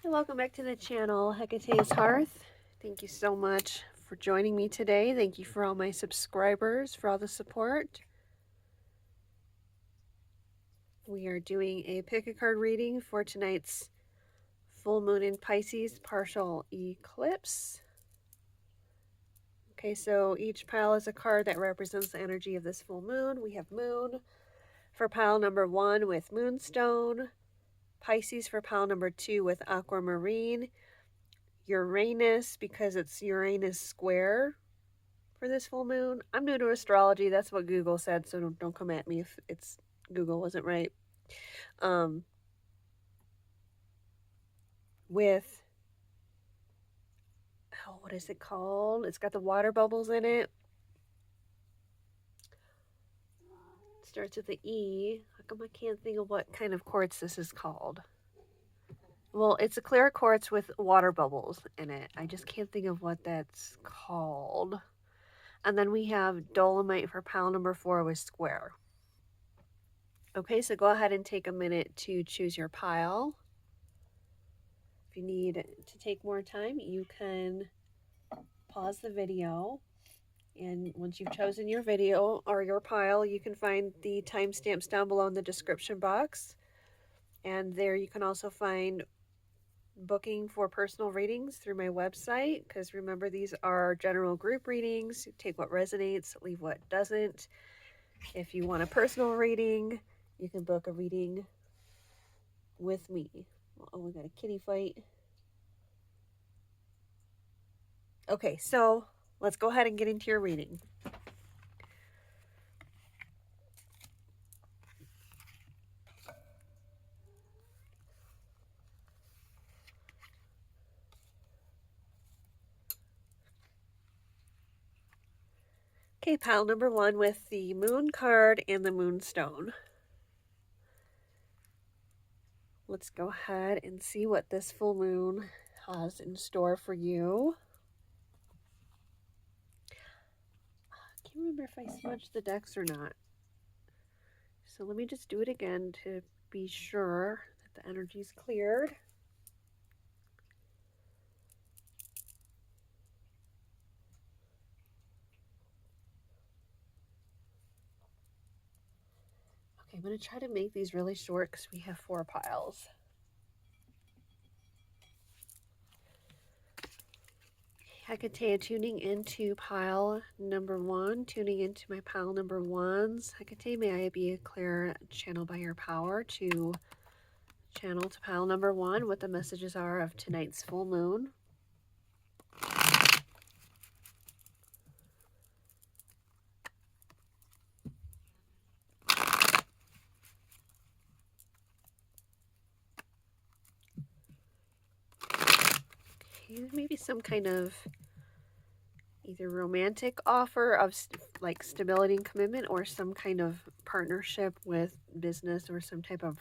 Hey, welcome back to the channel, Hecate's Hearth. Thank you so much for joining me today. Thank you for all my subscribers, for all the support. We are doing a pick a card reading for tonight's full moon in Pisces partial eclipse. Okay, so each pile is a card that represents the energy of this full moon. We have Moon for pile number 1 with Moonstone, Pisces for pile number 2 with Aquamarine, Uranus because it's Uranus square for this full moon. I'm new to astrology. That's what Google said, so don't come at me if it's Google wasn't right. With what is it called? It's got the water bubbles in it. It starts with the E. How come I can't think of what kind of quartz this is called? Well, it's a clear quartz with water bubbles in it. I just can't think of what that's called. And then we have dolomite for pile number 4 with square. Okay, so go ahead and take a minute to choose your pile. If you need to take more time, you can pause the video. And once you've chosen your video or your pile, you can find the timestamps down below in the description box. And there you can also find booking for personal readings through my website, because remember, these are general group readings. Take what resonates, leave what doesn't. If you want a personal reading, you can book a reading with me. Oh, we got a kitty fight. Okay, so let's go ahead and get into your reading. Okay, pile number 1 with the moon card and the moonstone. Let's go ahead and see what this full moon has in store for you. I can't remember if I smudged the decks or not. So let me just do it again to be sure that the energy's cleared. Okay, I'm going to try to make these really short because we have 4 piles. Hecate tuning into pile number 1, tuning into my pile number 1s. Hecate, may I be a clear channel by your power to channel to pile number 1 what the messages are of tonight's full moon. Okay, maybe some kind of either romantic offer of like stability and commitment, or some kind of partnership with business or some type of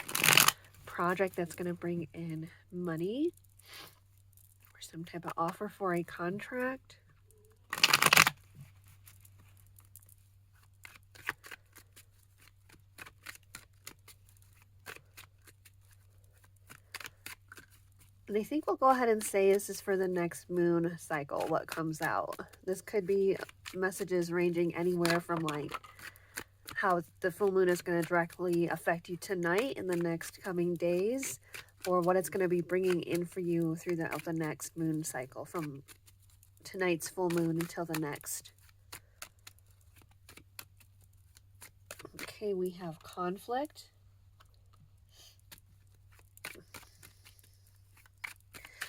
project that's going to bring in money, or some type of offer for a contract. And I think we'll go ahead and say this is for the next moon cycle, what comes out. This could be messages ranging anywhere from like how the full moon is going to directly affect you tonight in the next coming days, or what it's going to be bringing in for you through the next moon cycle, from tonight's full moon until the next. Okay, we have conflict.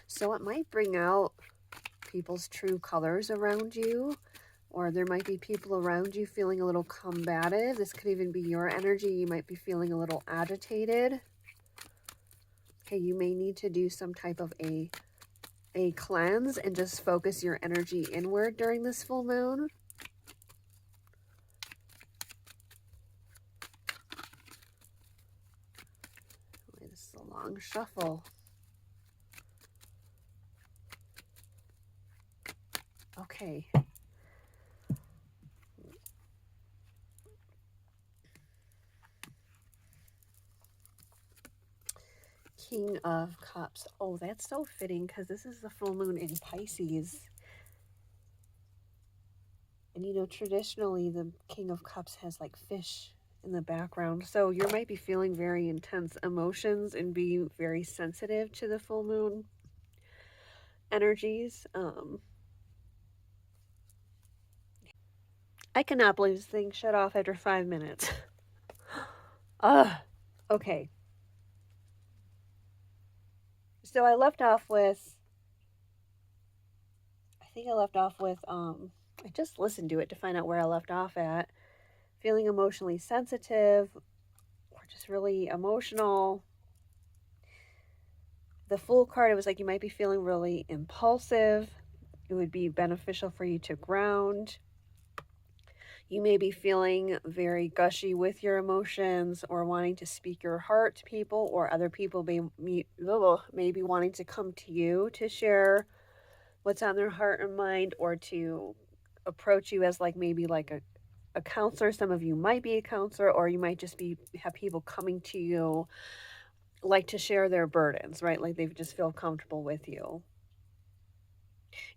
So it might bring out people's true colors around you, or there might be people around you feeling a little combative. This could even be your energy. You might be feeling a little agitated. Okay, you may need to do some type of a cleanse and just focus your energy inward during this full moon. This is a long shuffle. Okay. King of Cups. Oh, that's so fitting because this is the full moon in Pisces. And you know, traditionally the King of Cups has like fish in the background. So you might be feeling very intense emotions and be very sensitive to the full moon energies. I cannot believe this thing shut off after 5 minutes. Okay. So I left off with, I just listened to it to find out where I left off at. Feeling emotionally sensitive or just really emotional. The Fool card, it was like you might be feeling really impulsive. It would be beneficial for you to ground. You may be feeling very gushy with your emotions or wanting to speak your heart to people, or other people may be wanting to come to you to share what's on their heart and mind, or to approach you as like maybe like a counselor. Some of you might be a counselor, or you might just have people coming to you like to share their burdens, right? Like they just feel comfortable with you.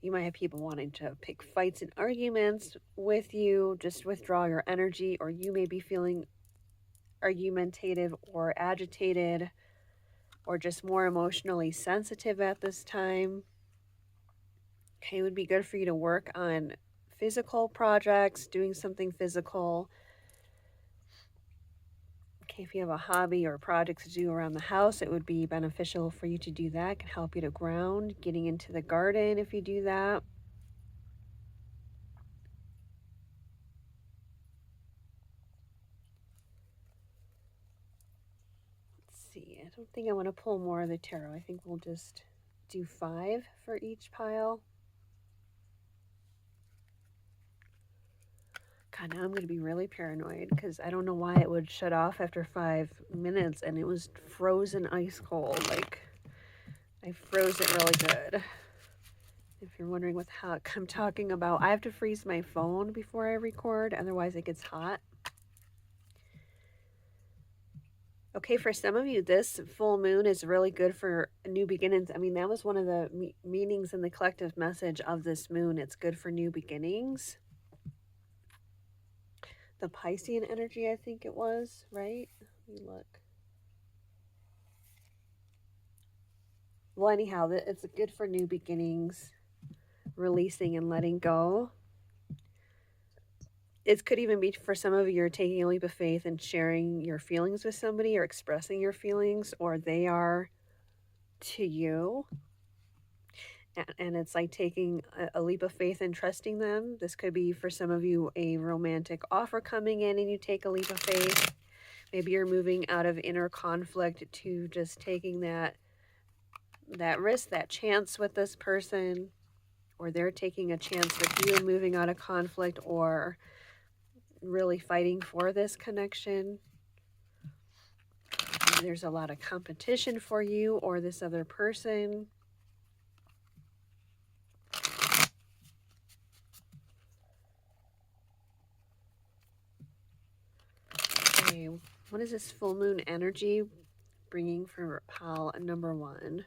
You might have people wanting to pick fights and arguments with you, just withdraw your energy, or you may be feeling argumentative or agitated or just more emotionally sensitive at this time. Okay, it would be good for you to work on physical projects, doing something physical. Okay, if you have a hobby or a project to do around the house, it would be beneficial for you to do that. It can help you to ground, getting into the garden if you do that. See, I don't think I want to pull more of the tarot. I think we'll just do 5 for each pile. God, now I'm going to be really paranoid because I don't know why it would shut off after 5 minutes and it was frozen ice cold. Like, I froze it really good. If you're wondering what the heck I'm talking about, I have to freeze my phone before I record, otherwise it gets hot. Okay, for some of you, this full moon is really good for new beginnings. I mean, that was one of the meanings in the collective message of this moon. It's good for new beginnings. The Piscean energy, I think it was, right? Let me look. Well, anyhow, it's good for new beginnings, releasing and letting go. It could even be for some of you, you're taking a leap of faith and sharing your feelings with somebody or expressing your feelings, or they are to you. And it's like taking a leap of faith and trusting them. This could be for some of you a romantic offer coming in and you take a leap of faith. Maybe you're moving out of inner conflict to just taking that risk, that chance with this person, or they're taking a chance with you and moving out of conflict, or really fighting for this connection. There's a lot of competition for you or this other person. Okay, what is this full moon energy bringing for pile number 1?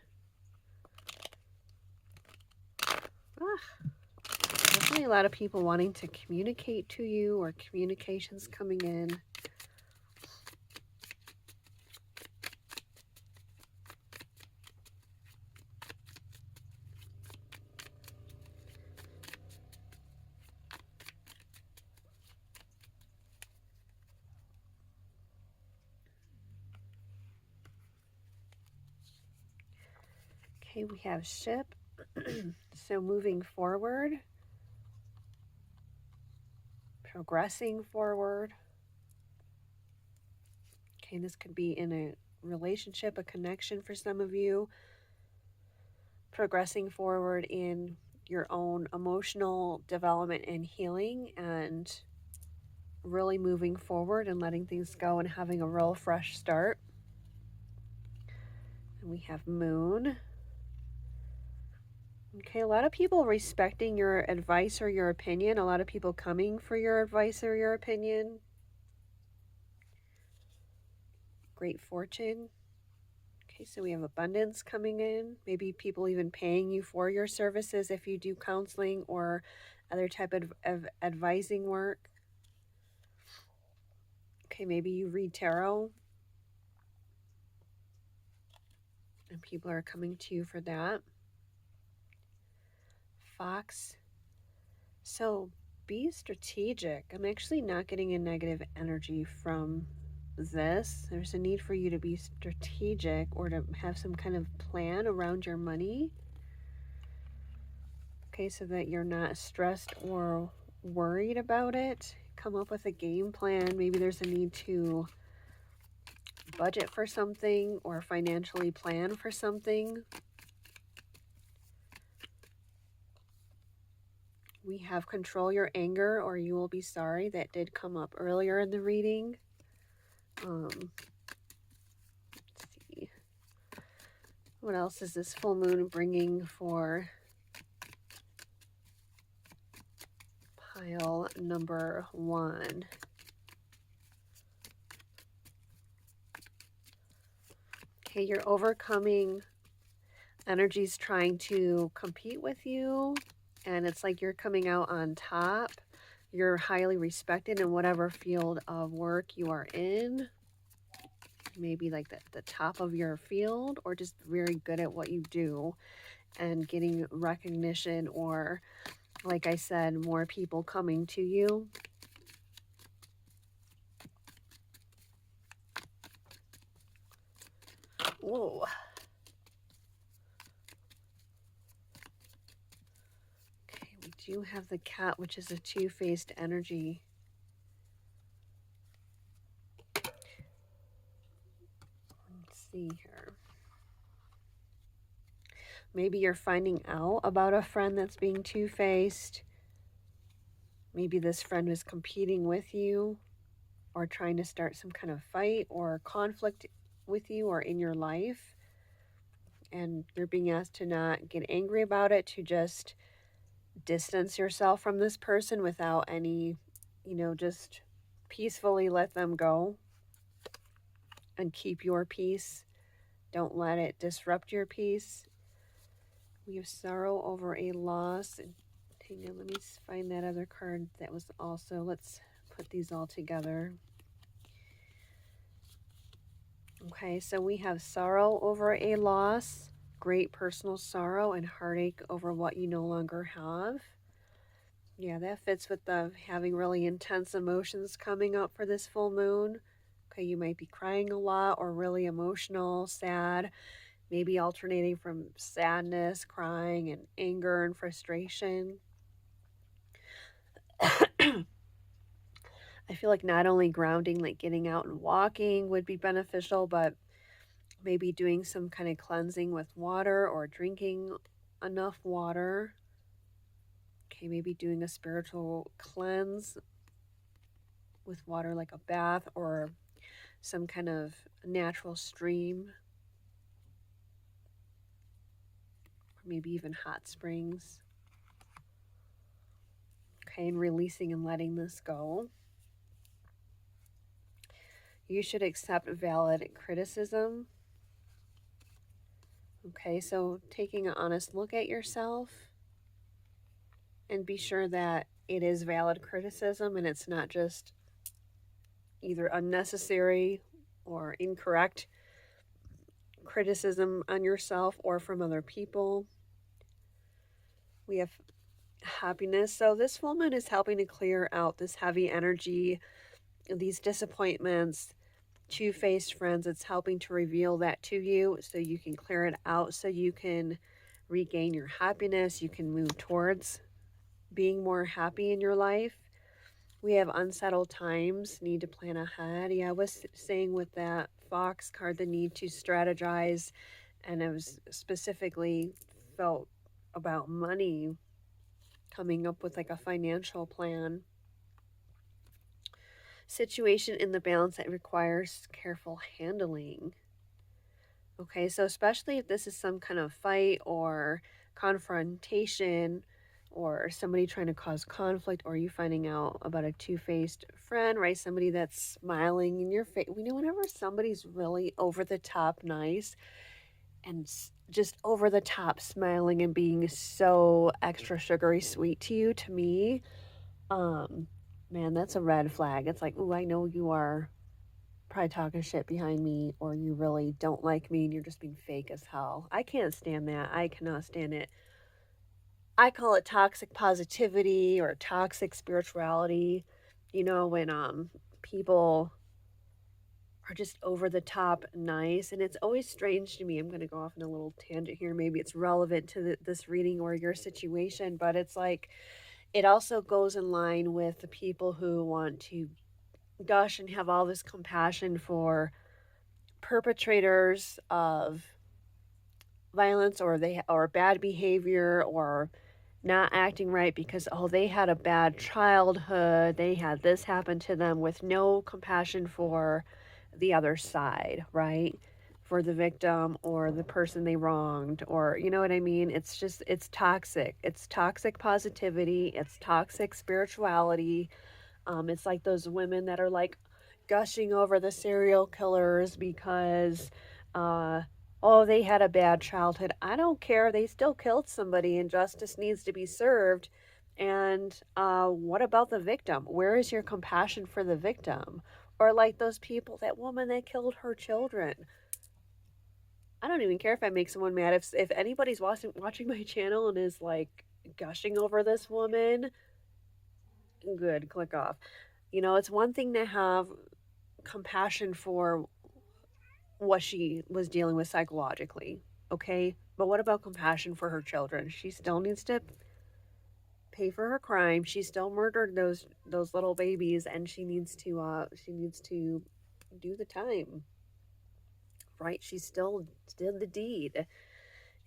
Definitely a lot of people wanting to communicate to you, or communications coming in. Okay, we have ship. So moving forward, progressing forward. Okay, this could be in a relationship, a connection for some of you. Progressing forward in your own emotional development and healing, and really moving forward and letting things go and having a real fresh start. And we have moon. Okay, a lot of people respecting your advice or your opinion. A lot of people coming for your advice or your opinion. Great fortune. Okay, so we have abundance coming in. Maybe people even paying you for your services if you do counseling or other type of advising work. Okay, maybe you read tarot and people are coming to you for that. Fox. So be strategic. I'm actually not getting a negative energy from this. There's a need for you to be strategic or to have some kind of plan around your money. Okay, so that you're not stressed or worried about it. Come up with a game plan. Maybe there's a need to budget for something or financially plan for something. We have control your anger or you will be sorry. That did come up earlier in the reading. Let's see. What else is this full moon bringing for pile number 1? Okay, you're overcoming energies trying to compete with you, and it's like you're coming out on top. You're highly respected in whatever field of work you are in. Maybe like the top of your field, or just very good at what you do and getting recognition, or like I said, more people coming to you. Whoa. Okay, we do have the cat, which is a two-faced energy. Let's see here. Maybe you're finding out about a friend that's being two-faced. Maybe this friend was competing with you or trying to start some kind of fight or conflict with you or in your life. And you're being asked to not get angry about it, to just distance yourself from this person without any, just peacefully let them go and keep your peace. Don't let it disrupt your peace. We have sorrow over a loss. Hang on, let me find that other card that was also, let's put these all together. Okay, so we have sorrow over a loss, great personal sorrow, and heartache over what you no longer have. Yeah, that fits with the having really intense emotions coming up for this full moon. Okay, you might be crying a lot or really emotional, sad, maybe alternating from sadness, crying, and anger and frustration. I feel like not only grounding, like getting out and walking would be beneficial, but maybe doing some kind of cleansing with water or drinking enough water. Okay, maybe doing a spiritual cleanse with water, like a bath or some kind of natural stream. Or maybe even hot springs. Okay, and releasing and letting this go. You should accept valid criticism. Okay, so taking an honest look at yourself and be sure that it is valid criticism and it's not just either unnecessary or incorrect criticism on yourself or from other people. We have happiness. So this full moon is helping to clear out this heavy energy, these disappointments, two-faced friends. It's helping to reveal that to you so you can clear it out, so you can regain your happiness. You can move towards being more happy in your life. We have unsettled times, need to plan ahead. Yeah, I was saying with that Fox card, the need to strategize, and I was specifically felt about money, coming up with like a financial plan. Situation in the balance that requires careful handling. Okay, so especially if this is some kind of fight or confrontation or somebody trying to cause conflict, or you finding out about a two-faced friend, right? Somebody that's smiling in your face. We know whenever somebody's really over the top nice, and just over the top smiling and being so extra sugary sweet to you, to me, um, man, that's a red flag. It's like, ooh, I know you are probably talking shit behind me, or you really don't like me and you're just being fake as hell. I can't stand that. I cannot stand it. I call it toxic positivity or toxic spirituality. You know, when people are just over the top nice, and it's always strange to me. I'm going to go off on a little tangent here. Maybe it's relevant to this reading or your situation, but it's like it also goes in line with the people who want to gush and have all this compassion for perpetrators of violence, or bad behavior, or not acting right because, oh, they had a bad childhood, they had this happen to them, with no compassion for the other side, right? For the victim or the person they wronged, or you know what I mean? It's just, it's toxic. It's toxic positivity, it's toxic spirituality. It's like those women that are like gushing over the serial killers because, uh, oh, they had a bad childhood. I don't care. They still killed somebody and justice needs to be served. And what about the victim? Where is your compassion for the victim? Or like those people, that woman that killed her children. I don't even care if I make someone mad. If anybody's watching my channel and is like gushing over this woman, good, click off. You know, it's one thing to have compassion for what she was dealing with psychologically, okay? But what about compassion for her children? She still needs to pay for her crime. She still murdered those little babies, and she needs to do the time. Right? She still did the deed.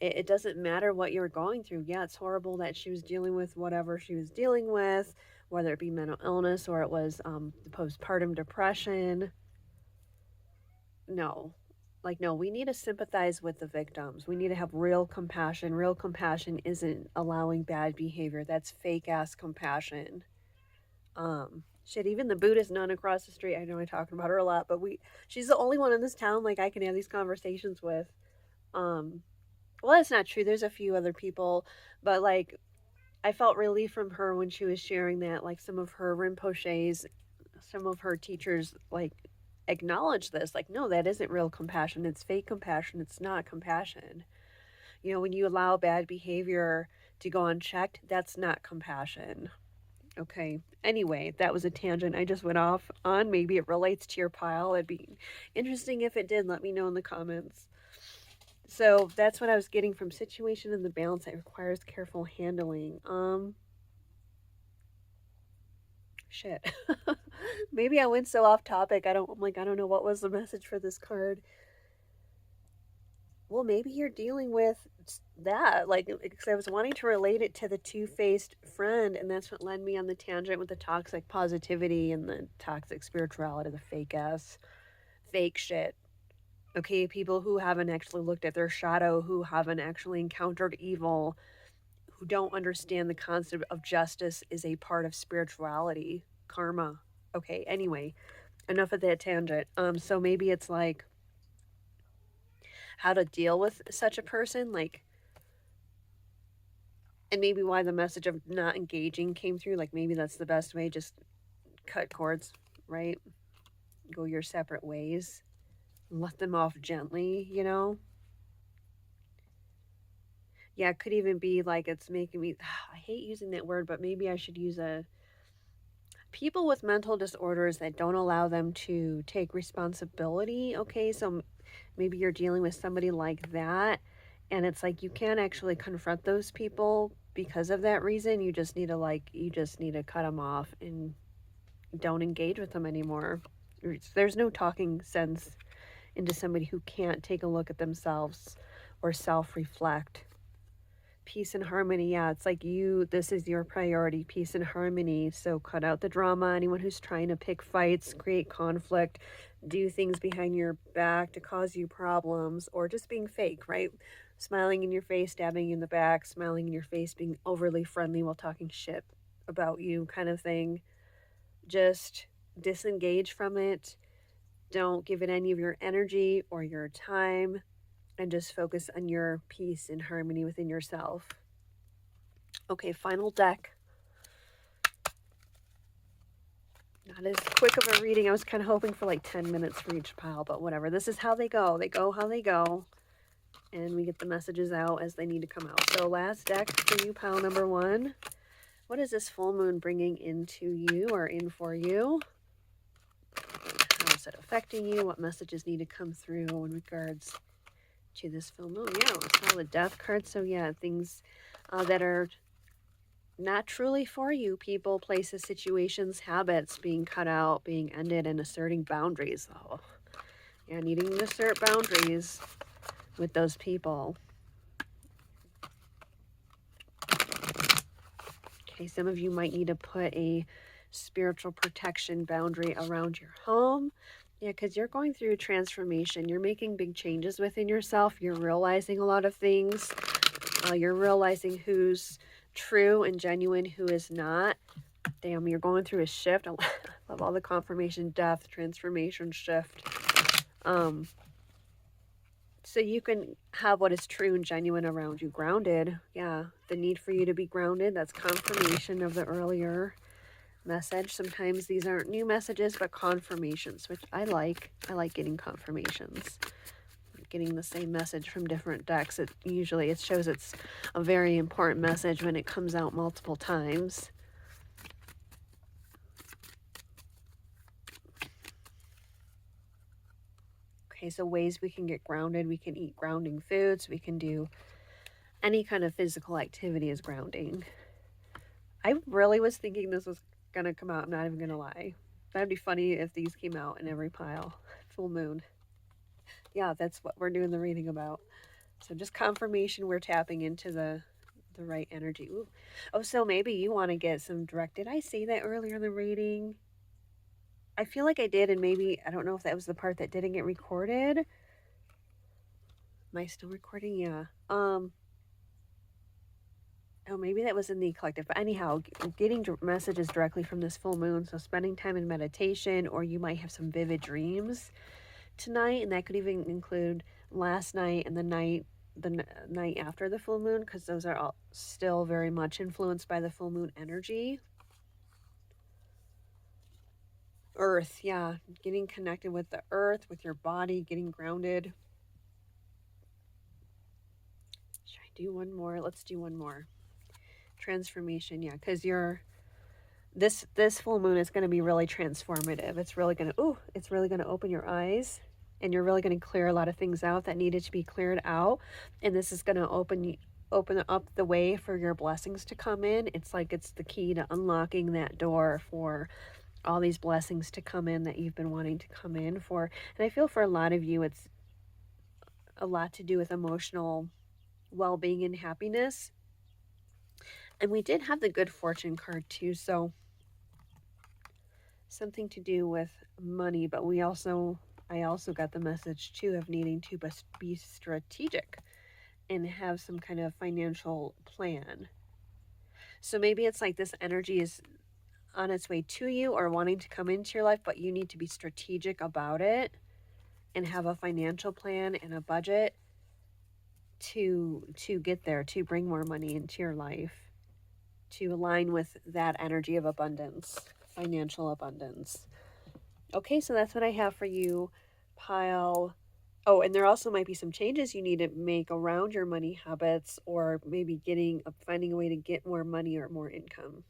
It doesn't matter what you're going through. Yeah, it's horrible that she was dealing with whatever she was dealing with, whether it be mental illness or it was the postpartum depression. No. Like, no, we need to sympathize with the victims. We need to have real compassion. Real compassion isn't allowing bad behavior. That's fake ass compassion. Shit, even the Buddhist nun across the street, I know I'm talking about her a lot, but she's the only one in this town like I can have these conversations with. Um, well, that's not true. There's a few other people, but like I felt relief from her when she was sharing that, like some of her Rinpoches, some of her teachers, like acknowledge this. Like, no, that isn't real compassion. It's fake compassion. It's not compassion. You know, when you allow bad behavior to go unchecked, that's not compassion. Okay. Anyway, that was a tangent I just went off on. Maybe it relates to your pile. It'd be interesting if it did. Let me know in the comments. So that's what I was getting from situation in the balance that requires careful handling. Shit. Maybe I went so off topic. I don't know what was the message for this card. Well, maybe you're dealing with that. Like, because I was wanting to relate it to the two-faced friend, and that's what led me on the tangent with the toxic positivity and the toxic spirituality, the fake shit. Okay, people who haven't actually looked at their shadow, who haven't actually encountered evil, who don't understand the concept of justice is a part of spirituality, karma. Okay, anyway, enough of that tangent. So maybe it's like how to deal with such a person, like, and maybe why the message of not engaging came through. Like, maybe that's the best way, just cut cords, right? Go your separate ways. Let them off gently, you know? Yeah, it could even be like it's making me, I hate using that word, but maybe I should use people with mental disorders that don't allow them to take responsibility. Okay, so maybe you're dealing with somebody like that, and it's like you can't actually confront those people because of that reason. You just need to cut them off and don't engage with them anymore. There's no talking sense into somebody who can't take a look at themselves or self-reflect. Peace and harmony, yeah, it's like this is your priority, peace and harmony. So cut out the drama. Anyone who's trying to pick fights, create conflict, do things behind your back to cause you problems, or just being fake, right? Smiling in your face, stabbing you in the back, smiling in your face, being overly friendly while talking shit about you, kind of thing. Just disengage from it. Don't give it any of your energy or your time. and just focus on your peace and harmony within yourself. Okay, final deck. Not as quick of a reading. I was kind of hoping for like 10 minutes for each pile, but whatever. This is how they go. They go how they go. And we get the messages out as they need to come out. So last deck for you, pile number 1. What is this full moon bringing into you or in for you? How is it affecting you? What messages need to come through in regards to this full moon? Yeah, we saw the death card. So yeah, things that are not truly for you, people, places, situations, habits being cut out, being ended, and asserting boundaries. Oh, yeah, needing to assert boundaries with those people. Okay, some of you might need to put a spiritual protection boundary around your home. Yeah, because you're going through a transformation. You're making big changes within yourself. You're realizing a lot of things. You're realizing who's true and genuine, who is not. Damn, you're going through a shift. I love all the confirmation, death, transformation, shift. So you can have what is true and genuine around you. Grounded. Yeah, the need for you to be grounded. That's confirmation of the earlier message. Sometimes these aren't new messages, but confirmations, which I like. I like getting confirmations. Getting the same message from different decks. It shows it's a very important message when it comes out multiple times. Okay, so ways we can get grounded. We can eat grounding foods. We can do any kind of physical activity is grounding. I really was thinking this was going to come out. I'm not even going to lie. That'd be funny if these came out in every pile. Full moon. Yeah, that's what we're doing the reading about. So just confirmation we're tapping into the right energy. Ooh. Oh, so maybe you want to get some direct. Did I say that earlier in the reading? I feel like I did, and maybe, I don't know if that was the part that didn't get recorded. Am I still recording? Yeah. Oh, maybe that was in the collective. But anyhow, getting messages directly from this full moon. So spending time in meditation, or you might have some vivid dreams tonight, and that could even include last night and the night after the full moon, because those are all still very much influenced by the full moon energy. Earth, yeah, getting connected with the earth, with your body, getting grounded. Should I do one more? Let's do one more. Transformation, yeah, because this full moon is going to be really transformative. It's really going to open your eyes, and you're really going to clear a lot of things out that needed to be cleared out, and this is going to open up the way for your blessings to come in. It's like it's the key to unlocking that door for all these blessings to come in that you've been wanting to come in for. And I feel for a lot of you, it's a lot to do with emotional well-being and happiness. And we did have the good fortune card too, so something to do with money, but I also got the message too of needing to be strategic and have some kind of financial plan. So maybe it's like this energy is on its way to you or wanting to come into your life, but you need to be strategic about it and have a financial plan and a budget to get there, to bring more money into your life, to align with that energy of abundance, financial abundance. Okay, so that's what I have for you, pile. Oh, and there also might be some changes you need to make around your money habits, or maybe finding a way to get more money or more income.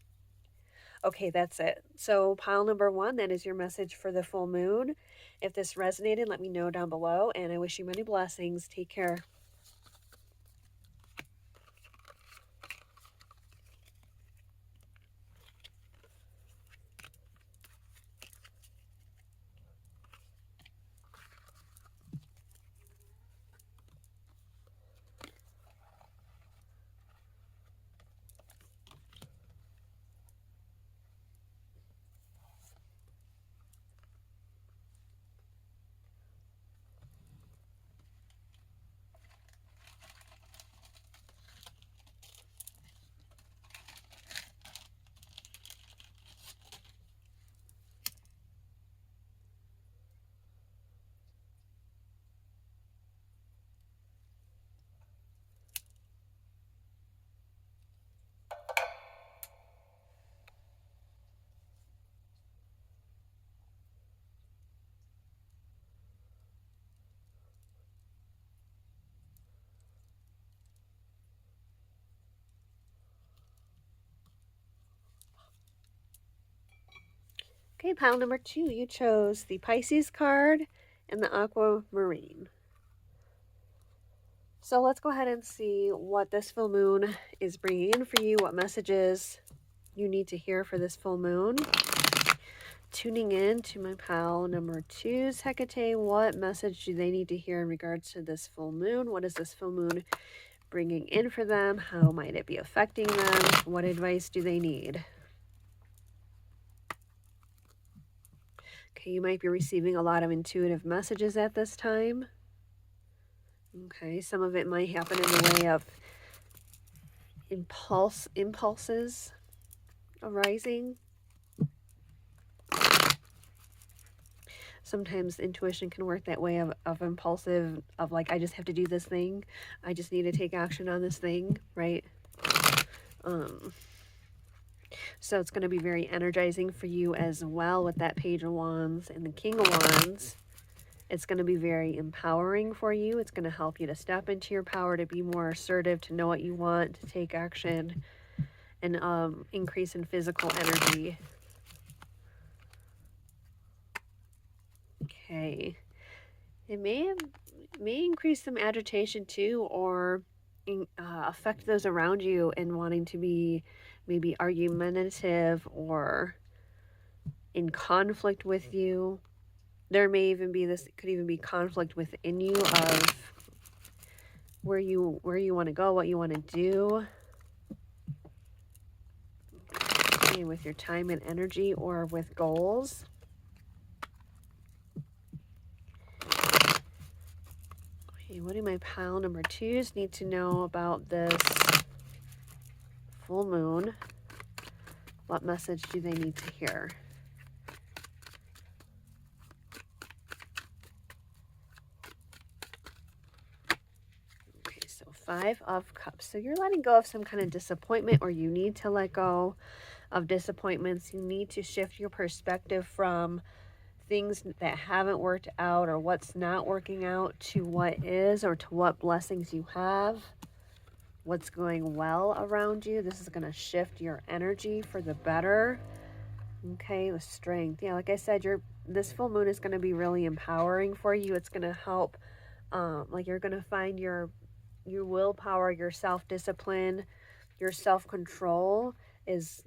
Okay, that's it. So pile number 1, that is your message for the full moon. If this resonated, let me know down below, and I wish you many blessings. Take care. Okay, pile number 2, you chose the Pisces card and the Aquamarine. So let's go ahead and see what this full moon is bringing in for you, what messages you need to hear for this full moon. Tuning in to my pile number 2's Hecate, what message do they need to hear in regards to this full moon? What is this full moon bringing in for them? How might it be affecting them? What advice do they need? Okay, you might be receiving a lot of intuitive messages at this time. Okay, some of it might happen in the way of impulses arising. Sometimes intuition can work that way of impulsive, of like, I just have to do this thing. I just need to take action on this thing, right? So it's going to be very energizing for you as well with that Page of Wands and the King of Wands. It's going to be very empowering for you. It's going to help you to step into your power, to be more assertive, to know what you want, to take action, and increase in physical energy. Okay. It may increase some agitation too, or affect those around you in wanting to be maybe argumentative or in conflict with you. There may even be could even be conflict within you of where you want to go, what you want to do, okay, with your time and energy, or with goals. Okay, what do my pile number 2s need to know about this full moon? What message do they need to hear? So 5 of Cups. So you're letting go of some kind of disappointment, or you need to let go of disappointments. You need to shift your perspective from things that haven't worked out or what's not working out to what is, or to what blessings you have, what's going well around you. This is going to shift your energy for the better. Okay, with strength. Yeah, like I said, this full moon is going to be really empowering for you. It's going to help, like you're going to find your willpower, your self-discipline, your self-control is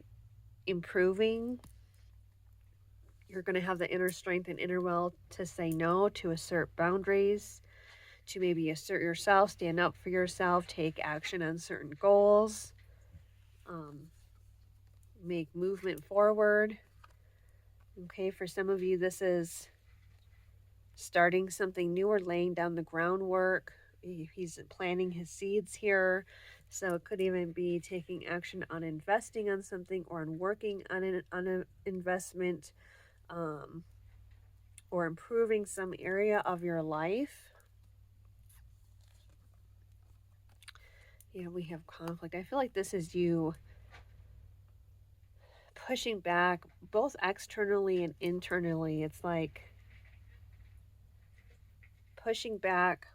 improving. You're going to have the inner strength and inner will to say no, to assert boundaries, to maybe assert yourself, stand up for yourself, take action on certain goals, make movement forward. Okay, for some of you, this is starting something new or laying down the groundwork. He's planting his seeds here. So it could even be taking action on investing on something, or on working on an investment, or improving some area of your life. Yeah, we have conflict. I feel like this is you pushing back both externally and internally. It's like pushing back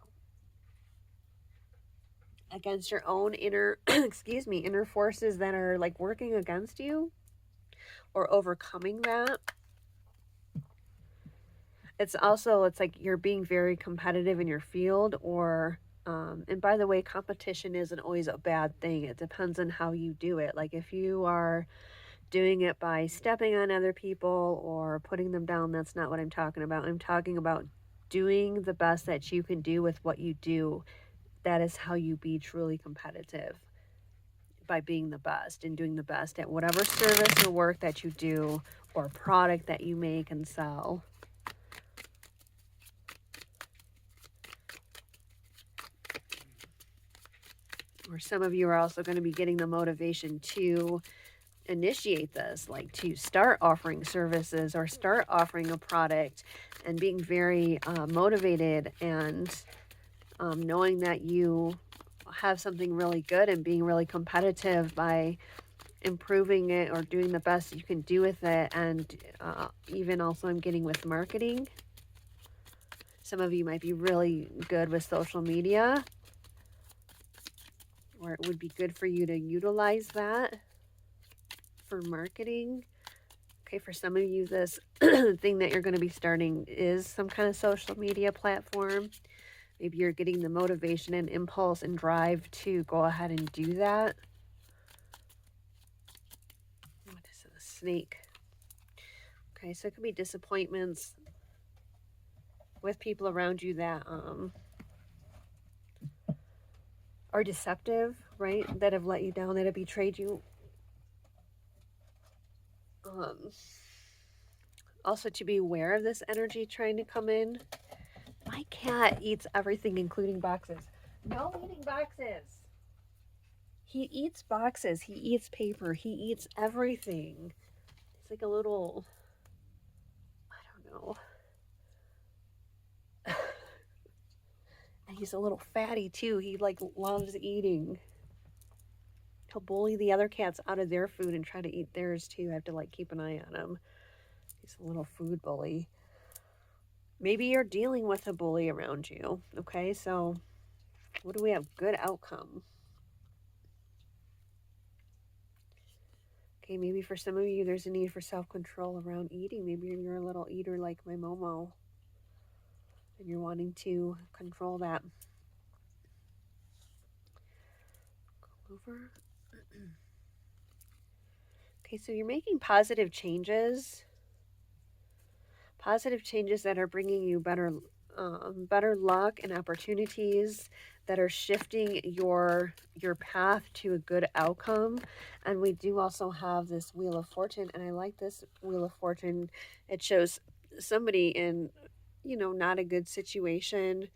against your own inner inner forces that are like working against you, or overcoming that. It's like you're being very competitive in your field, or and by the way, competition isn't always a bad thing. It depends on how you do it. Like if you are doing it by stepping on other people or putting them down, that's not what I'm talking about. I'm talking about doing the best that you can do with what you do. That is how you be truly competitive, by being the best and doing the best at whatever service or work that you do, or product that you make and sell. Or some of you are also going to be getting the motivation to initiate this, like to start offering services or start offering a product, and being very motivated, and knowing that you have something really good, and being really competitive by improving it or doing the best you can do with it. And even also I'm getting with marketing. Some of you might be really good with social media, or it would be good for you to utilize that for marketing. Okay, for some of you, this thing that you're going to be starting is some kind of social media platform. Maybe you're getting the motivation and impulse and drive to go ahead and do that. What is it? A snake. Okay, so it could be disappointments with people around you that are deceptive, right? That have let you down, that have betrayed you. Also, to be aware of this energy trying to come in. My cat eats everything, including boxes. No eating boxes. He eats boxes. He eats paper. He eats everything. He's like a little, I don't know. And he's a little fatty too. He like loves eating. He'll bully the other cats out of their food and try to eat theirs too. I have to like keep an eye on him. He's a little food bully. Maybe you're dealing with a bully around you. Okay, so what do we have? Good outcome. Okay, maybe for some of you, there's a need for self-control around eating. Maybe you're a little eater like my Momo, and you're wanting to control that. Go over. Okay, so you're making positive changes that are bringing you better luck and opportunities that are shifting your path to a good outcome. And we do also have this Wheel of Fortune, and I like this Wheel of Fortune. It shows somebody in, not a good situation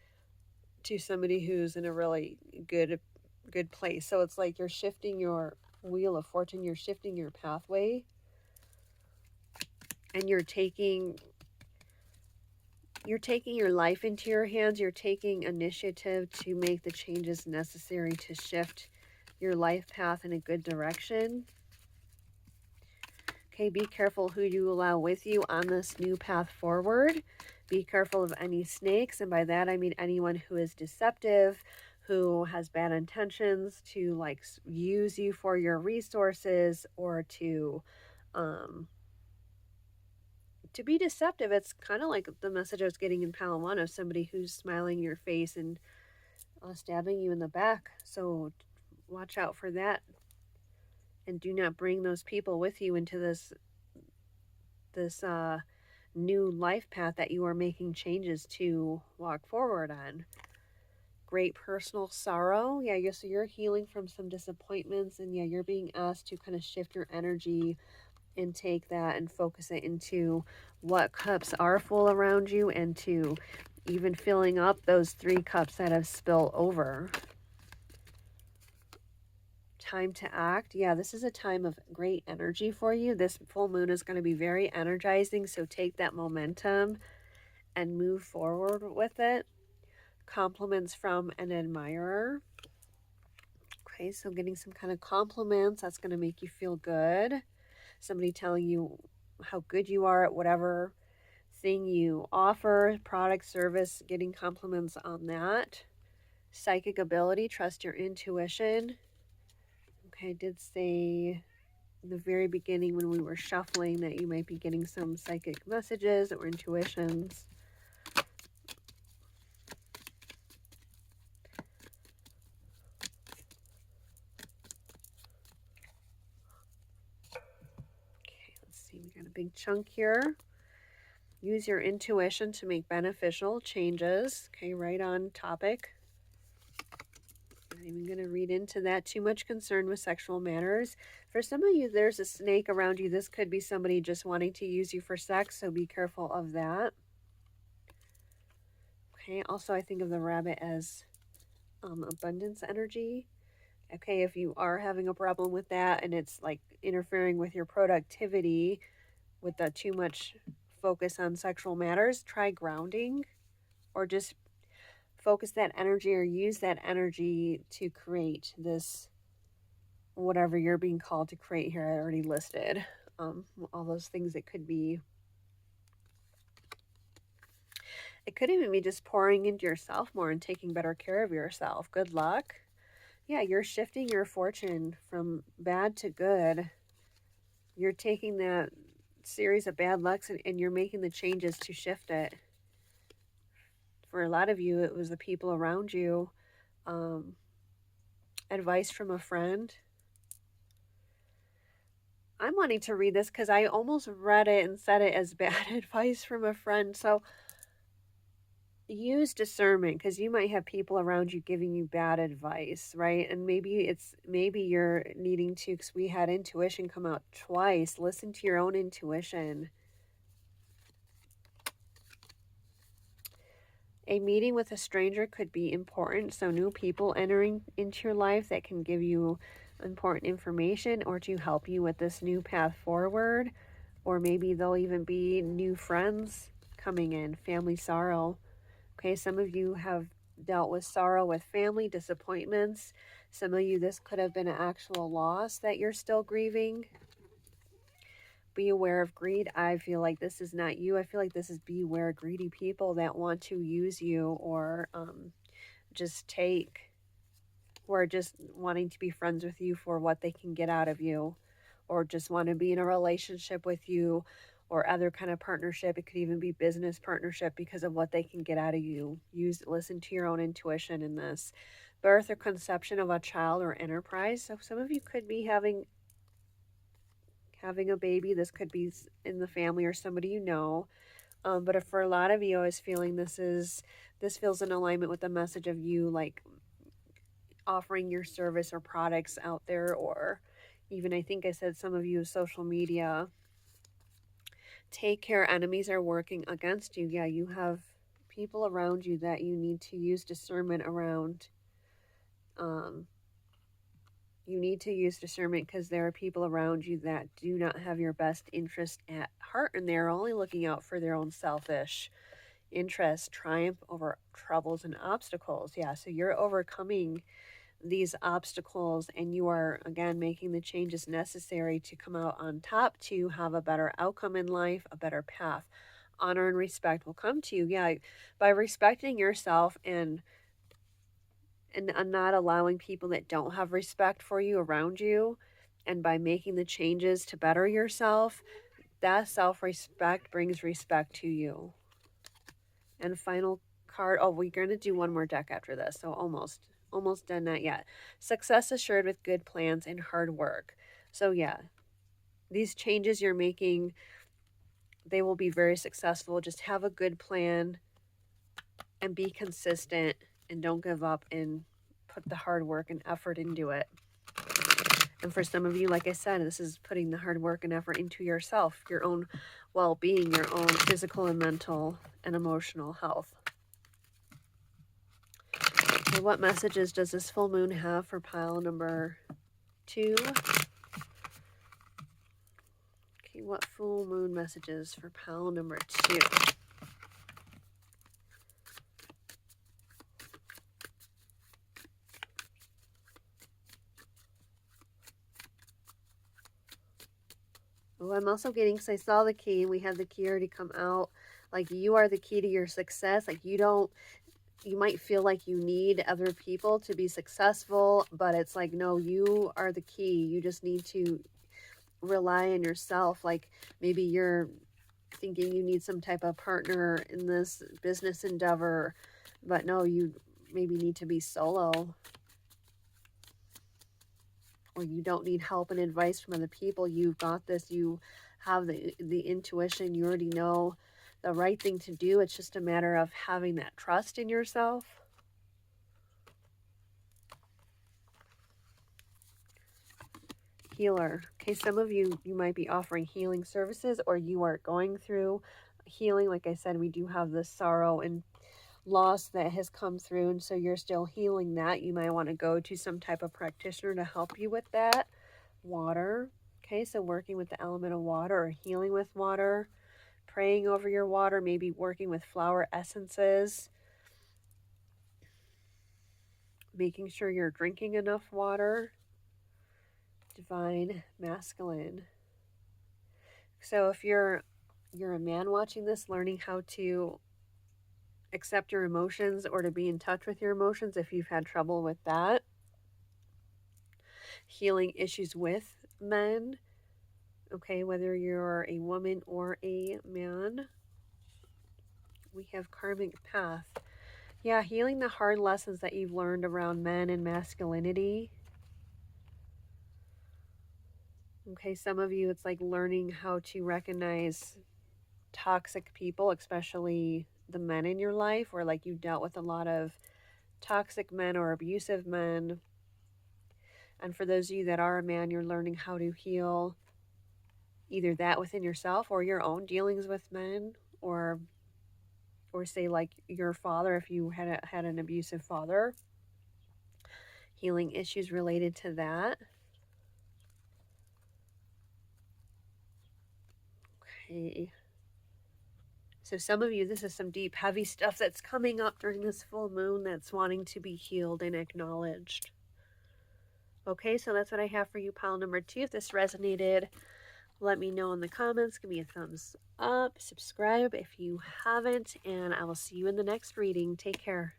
to somebody who's in a really good place. So it's like you're shifting your Wheel of Fortune, you're shifting your pathway, and you're taking your life into your hands. You're taking initiative to make the changes necessary to shift your life path in a good direction. Okay, be careful who you allow with you on this new path forward. Be careful of any snakes, and by that I mean anyone who is deceptive, who has bad intentions to like use you for your resources or to be deceptive. It's kind of like the message I was getting in Palo One of somebody who's smiling in your face and stabbing you in the back. So watch out for that, and do not bring those people with you into this new life path that you are making changes to walk forward on. Great personal sorrow. Yeah, so you're healing from some disappointments, and yeah, you're being asked to kind of shift your energy and take that and focus it into what cups are full around you, and to even filling up those 3 cups that have spilled over. Time to act. Yeah, this is a time of great energy for you. This full moon is going to be very energizing, so take that momentum and move forward with it. Compliments from an admirer. Okay, so getting some kind of compliments, that's going to make you feel good. Somebody telling you how good you are at whatever thing you offer, product, service, getting compliments on that. Psychic ability, trust your intuition. Okay, I did say in the very beginning when we were shuffling that you might be getting some psychic messages or intuitions. Okay, let's see, we got a big chunk here. Use your intuition to make beneficial changes. Okay, right on topic. Not even going to read into that. Too much concern with sexual matters. For some of you, there's a snake around you. This could be somebody just wanting to use you for sex, so be careful of that. Okay, also I think of the rabbit as abundance energy. Okay, if you are having a problem with that and it's like interfering with your productivity with the too much focus on sexual matters, try grounding, or just focus that energy or use that energy to create this, whatever you're being called to create here. I already listed all those things. It could even be just pouring into yourself more and taking better care of yourself. Good luck. Yeah, you're shifting your fortune from bad to good. You're taking that series of bad lucks, and you're making the changes to shift it. For a lot of you, it was the people around you, advice from a friend. I'm wanting to read this because I almost read it and said it as bad advice from a friend. So use discernment, because you might have people around you giving you bad advice, right? And maybe you're needing to, because we had intuition come out twice. Listen to your own intuition. A meeting with a stranger could be important, so new people entering into your life that can give you important information or to help you with this new path forward. Or maybe there'll even be new friends coming in, family sorrow. Okay, some of you have dealt with sorrow with family, disappointments. Some of you, this could have been an actual loss that you're still grieving. Be aware of greed. I feel like this is not you. I feel like this is beware greedy people that want to use you or just take, or just wanting to be friends with you for what they can get out of you, or just want to be in a relationship with you or other kind of partnership. It could even be business partnership because of what they can get out of you. Listen to your own intuition in this. Birth or conception of a child or enterprise. So some of you could be having a baby. This could be in the family or somebody you know. But if for a lot of you, I was feeling this feels in alignment with the message of you, like offering your service or products out there, or even, I think I said some of you, social media. Take care, enemies are working against you. Yeah, you have people around you that you need to use discernment around. You need to use discernment because there are people around you that do not have your best interest at heart, and they're only looking out for their own selfish interest, triumph over troubles and obstacles. Yeah, so you're overcoming these obstacles and you are, again, making the changes necessary to come out on top, to have a better outcome in life, a better path. Honor and respect will come to you. Yeah, by respecting yourself and not allowing people that don't have respect for you around you, and by making the changes to better yourself, that self-respect brings respect to you. And final card, oh, we're going to do one more deck after this, so almost done, not yet. Success assured with good plans and hard work. So yeah, these changes you're making, they will be very successful. Just have a good plan and be consistent and don't give up and put the hard work and effort into it. And for some of you, like I said, this is putting the hard work and effort into yourself, your own well-being, your own physical and mental and emotional health. Okay, what messages does this full moon have for pile number 2? Okay, what full moon messages for pile number 2? Oh, I'm also getting, because I saw the key, and we had the key already come out, like you are the key to your success. Like you might feel like you need other people to be successful, but it's like, no, you are the key. You just need to rely on yourself. Like maybe you're thinking you need some type of partner in this business endeavor, but no, you maybe need to be solo. Or you don't need help and advice from other people. You've got this. You have the intuition. You already know the right thing to do. It's just a matter of having that trust in yourself. Healer. Okay, some of you might be offering healing services, or you are going through healing. Like I said, we do have this sorrow and loss that has come through, and so you're still healing that. You might want to go to some type of practitioner to help you with that. Water. Okay, so working with the element of water or healing with water, praying over your water, maybe working with flower essences, making sure you're drinking enough water. Divine masculine. So if you're a man watching this, learning how to accept your emotions or to be in touch with your emotions if you've had trouble with that. Healing issues with men, Okay, whether you're a woman or a man. We have karmic path. Yeah, healing the hard lessons that you've learned around men and masculinity. Okay, some of you, it's like learning how to recognize toxic people, especially the men in your life, or like you dealt with a lot of toxic men or abusive men. And for those of you that are a man, you're learning how to heal either that within yourself or your own dealings with men, or say like your father, if you had an abusive father, healing issues related to that. Okay. So some of you, this is some deep, heavy stuff that's coming up during this full moon that's wanting to be healed and acknowledged. Okay, so that's what I have for you, pile number 2. If this resonated, let me know in the comments. Give me a thumbs up. Subscribe if you haven't, and I will see you in the next reading. Take care.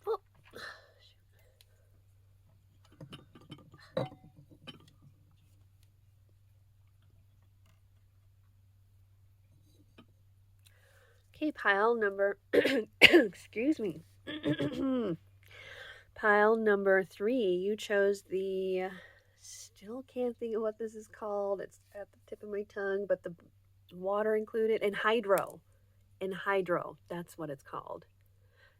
Oh. Okay, pile number, excuse me. Pile number 3, you chose the, still can't think of what this is called. It's at the tip of my tongue, but the water included, and hydro. That's what it's called.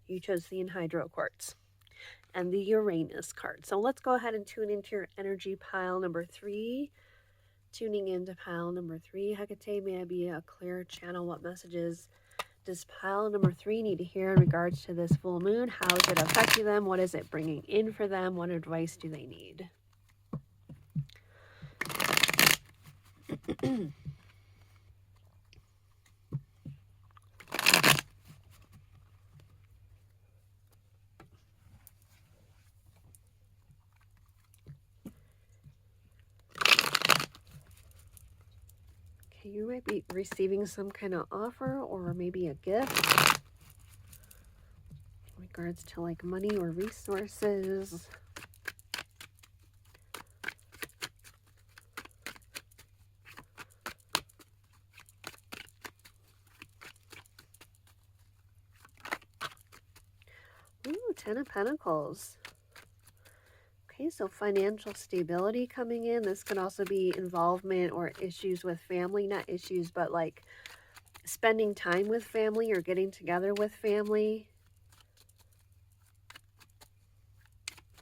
You chose the anhydro quartz and the Uranus card. So let's go ahead and tune into your energy, pile number 3. Tuning into pile number 3. Hecate, may I be a clear channel? What messages does pile number 3 need to hear in regards to this full moon? How is it affecting them? What is it bringing in for them? What advice do they need? Okay, you might be receiving some kind of offer or maybe a gift in regards to like money or resources. Ooh, 10 of Pentacles. Okay, so financial stability coming in. This could also be involvement or issues with family. Not issues, but like spending time with family or getting together with family.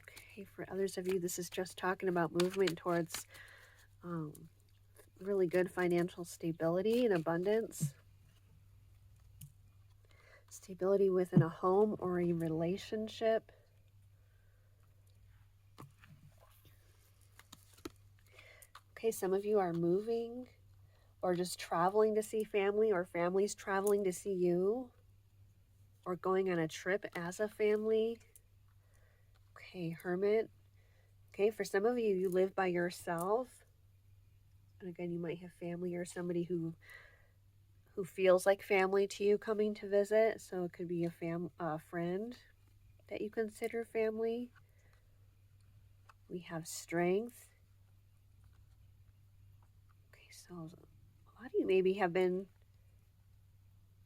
Okay, for others of you, this is just talking about movement towards really good financial stability and abundance. Stability within a home or a relationship. Okay, some of you are moving or just traveling to see family, or families traveling to see you, or going on a trip as a family. Okay, Hermit. Okay, for some of you, you live by yourself. And again, you might have family or somebody who feels like family to you coming to visit. So it could be a friend that you consider family. We have strength. Okay, so a lot of you maybe have been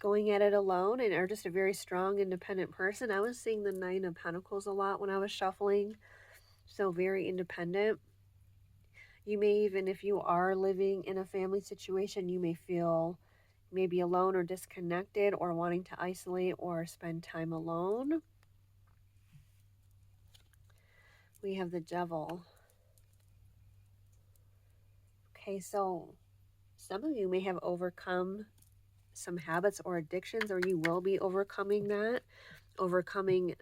going at it alone and are just a very strong, independent person. I was seeing the 9 of Pentacles a lot when I was shuffling. So very independent. You may even, if you are living in a family situation, you may feel maybe alone or disconnected, or wanting to isolate or spend time alone. We have the Devil. Okay, so some of you may have overcome some habits or addictions, or you will be overcoming that, overcoming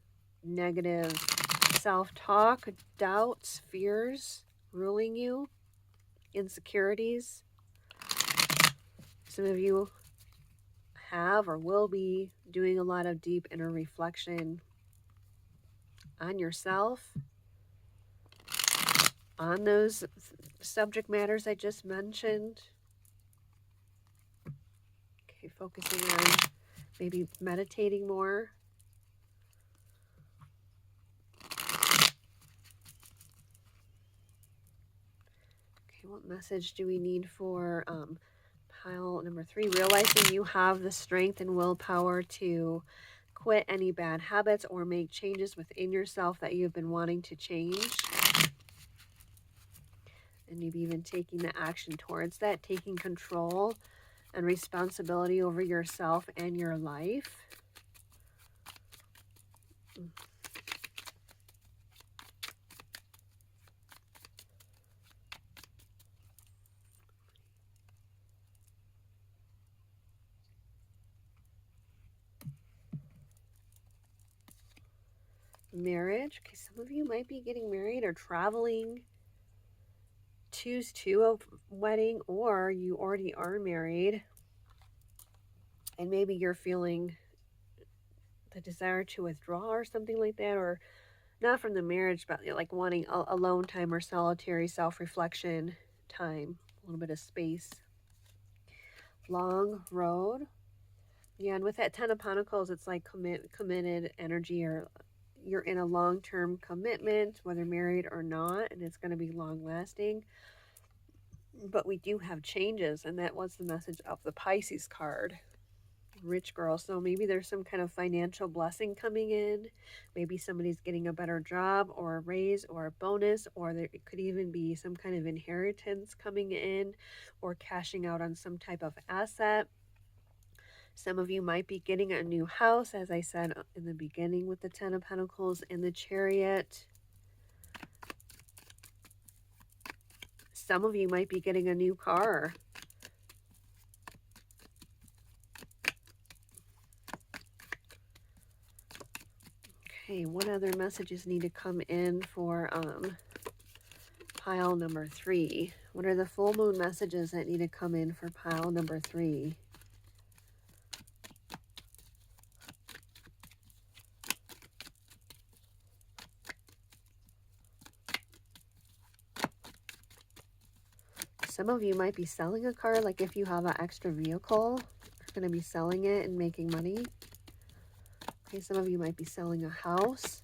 negative self-talk, doubts, fears ruling you, insecurities. Some of you have or will be doing a lot of deep inner reflection on yourself, on those subject matters I just mentioned. Okay, focusing on maybe meditating more. Okay, what message do we need for pile number 3? Realizing you have the strength and willpower to quit any bad habits or make changes within yourself that you've been wanting to change. And maybe even taking the action towards that, taking control and responsibility over yourself and your life. Marriage. Okay, some of you might be getting married or traveling. Choose to a wedding, or you already are married and maybe you're feeling the desire to withdraw or something like that, or not from the marriage, but like wanting alone time or solitary self-reflection time, a little bit of space. Long road. Yeah, and with that 10 of Pentacles, it's like committed energy, or you're in a long-term commitment, whether married or not, and it's going to be long-lasting. But we do have changes, and that was the message of the Pisces card. Rich girl. So maybe there's some kind of financial blessing coming in. Maybe somebody's getting a better job or a raise or a bonus, or there could even be some kind of inheritance coming in, or cashing out on some type of asset. Some of you might be getting a new house, as I said in the beginning with the 10 of Pentacles and the Chariot. Some of you might be getting a new car. Okay, what other messages need to come in for pile number 3? What are the full moon messages that need to come in for pile number 3? Some of you might be selling a car, like if you have an extra vehicle, you're going to be selling it and making money. Okay, some of you might be selling a house.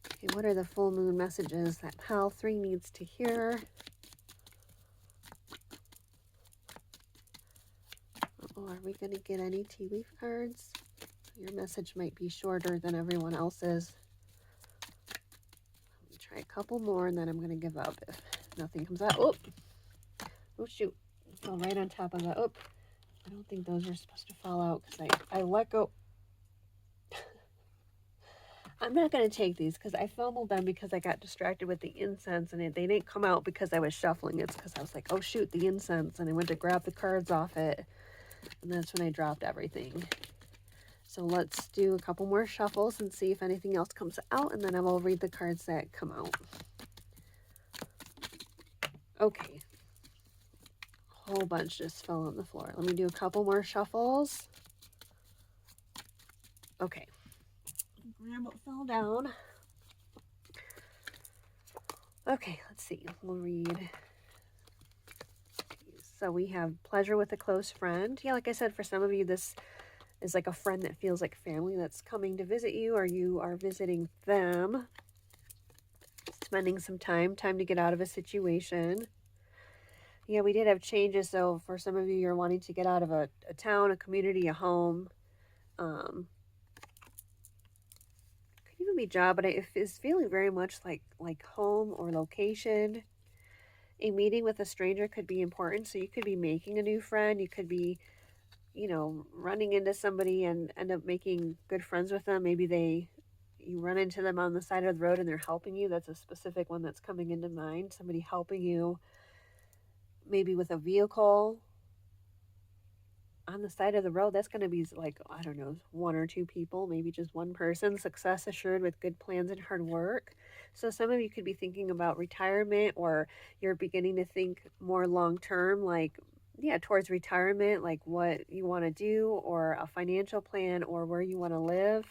Okay, what are the full moon messages that pile 3 needs to hear? Oh, are we going to get any tea leaf cards? Your message might be shorter than everyone else's. Let me try a couple more and then I'm going to give up if nothing comes out. Oh shoot. It fell right on top of that. Oh, I don't think those are supposed to fall out because I let go. I'm not going to take these because I fumbled them because I got distracted with the incense, and they didn't come out because I was shuffling. It's because I was like, oh shoot, the incense, and I went to grab the cards off it, and that's when I dropped everything. So let's do a couple more shuffles and see if anything else comes out, and then I will read the cards that come out. Okay. A whole bunch just fell on the floor. Let me do a couple more shuffles. Okay. Grab what fell down. Okay, let's see. We'll read. So we have pleasure with a close friend. Yeah, like I said, for some of you, this is like a friend that feels like family that's coming to visit you, or you are visiting them. Spending some time to get out of a situation. Yeah, we did have changes. So for some of you, you're wanting to get out of a town, a community, a home. Could even be job, but it is feeling very much like home or location. A meeting with a stranger could be important, so you could be making a new friend. You could be, running into somebody and end up making good friends with them. Maybe you run into them on the side of the road and they're helping you. That's a specific one that's coming into mind. Somebody helping you, maybe with a vehicle on the side of the road. That's going to be like, I don't know, one or two people, maybe just one person, success assured with good plans and hard work. So some of you could be thinking about retirement, or you're beginning to think more long term, like, yeah, towards retirement, like what you want to do, or a financial plan, or where you want to live.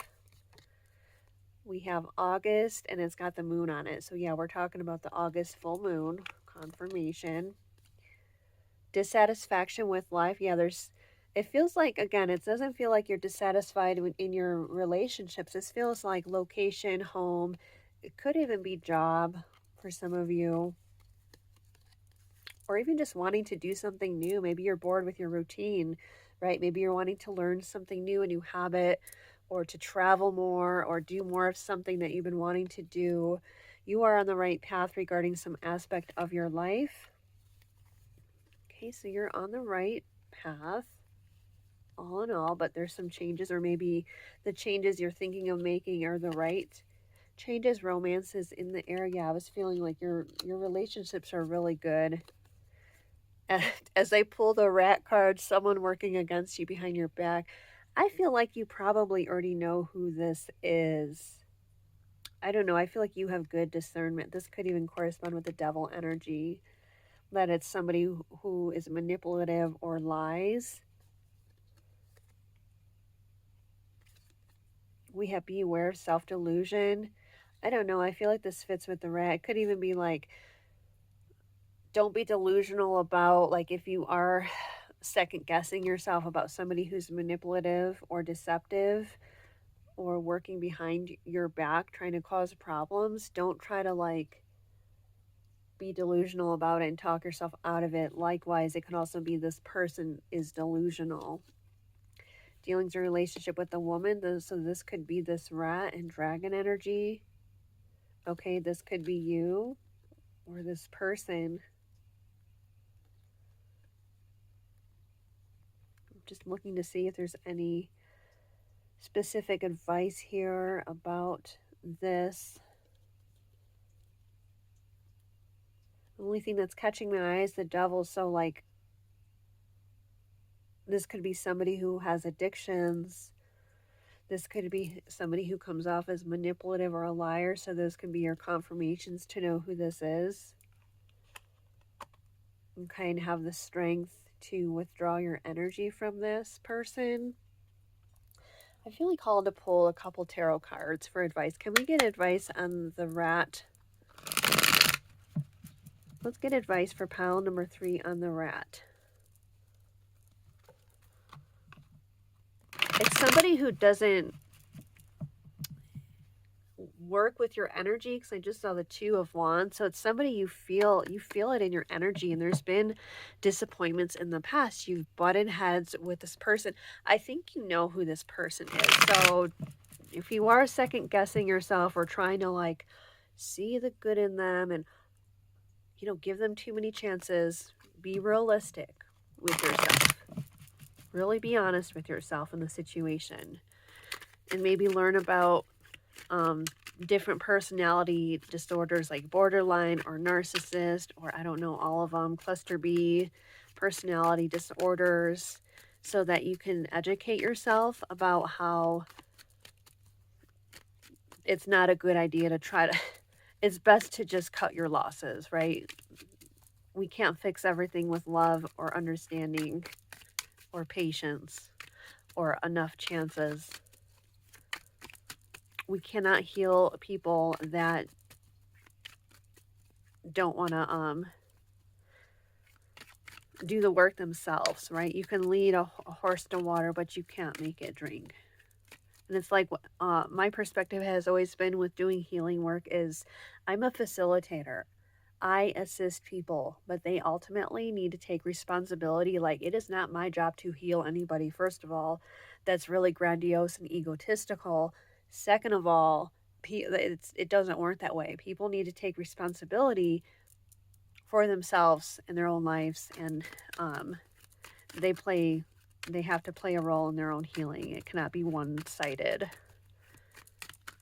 We have August and it's got the moon on it. So yeah, we're talking about the August full moon confirmation. Dissatisfaction with life. Yeah, it feels like, again, it doesn't feel like you're dissatisfied in your relationships. This feels like location, home. It could even be job for some of you, or even just wanting to do something new. Maybe you're bored with your routine, right? Maybe you're wanting to learn something new, a new habit, or to travel more, or do more of something that you've been wanting to do. You are on the right path regarding some aspect of your life. Okay, so you're on the right path all in all, but there's some changes, or maybe the changes you're thinking of making are the right changes. Romances in the air. Yeah, I was feeling like your relationships are really good. And as I pull the rat card, someone working against you behind your back, I feel like you probably already know who this is. I don't know. I feel like you have good discernment. This could even correspond with the devil energy, that it's somebody who is manipulative or lies. We have be aware of self-delusion. I don't know. I feel like this fits with the rat. It could even be like, don't be delusional about, like, if you are second guessing yourself about somebody who's manipulative or deceptive or working behind your back trying to cause problems. Don't try to like be delusional about it and talk yourself out of it. Likewise, it could also be this person is delusional. Dealings or relationship with a woman. So this could be this rat and dragon energy. Okay, this could be you or this person. I'm just looking to see if there's any specific advice here about this. The only thing that's catching my eye is the devil. So like, this could be somebody who has addictions. This could be somebody who comes off as manipulative or a liar. So those can be your confirmations to know who this is. Okay, and have the strength to withdraw your energy from this person. I feel like called to pull a couple tarot cards for advice. Can we get advice on the rat? Let's get advice for pile number 3 on the rat. It's somebody who doesn't work with your energy, because I just saw the 2 of Wands. So it's somebody you feel it in your energy, and there's been disappointments in the past. You've butted heads with this person. I think you know who this person is. So if you are second guessing yourself or trying to like see the good in them and give them too many chances, be realistic with yourself. Really be honest with yourself in the situation, and maybe learn about different personality disorders like borderline or narcissist, or I don't know, all of them, cluster B personality disorders, so that you can educate yourself about how it's not a good idea to try to, it's best to just cut your losses, right? We can't fix everything with love or understanding or patience or enough chances. We cannot heal people that don't want to do the work themselves, right? You can lead a horse to water, but you can't make it drink. And it's like, my perspective has always been with doing healing work is I'm a facilitator. I assist people, but they ultimately need to take responsibility. Like, it is not my job to heal anybody. First of all, that's really grandiose and egotistical. Second of all, it doesn't work that way. People need to take responsibility for themselves in their own lives, and they have to play a role in their own healing. It cannot be one-sided.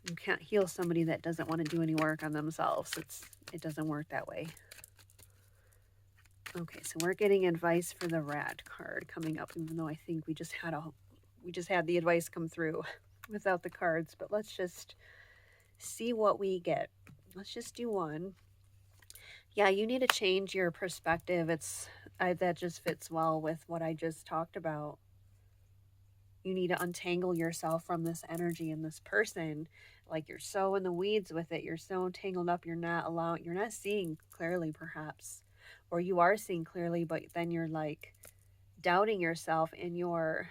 You can't heal somebody that doesn't want to do any work on themselves. It doesn't work that way. Okay, so we're getting advice for the Rat card coming up, even though I think we just had the advice come through without the cards. But let's just see what we get. Let's just do one. Yeah, you need to change your perspective. That just fits well with what I just talked about. You need to untangle yourself from this energy and this person. Like, you're so in the weeds with it. You're so tangled up. You're not seeing clearly, perhaps. Or you are seeing clearly, but then you're like doubting yourself, and you're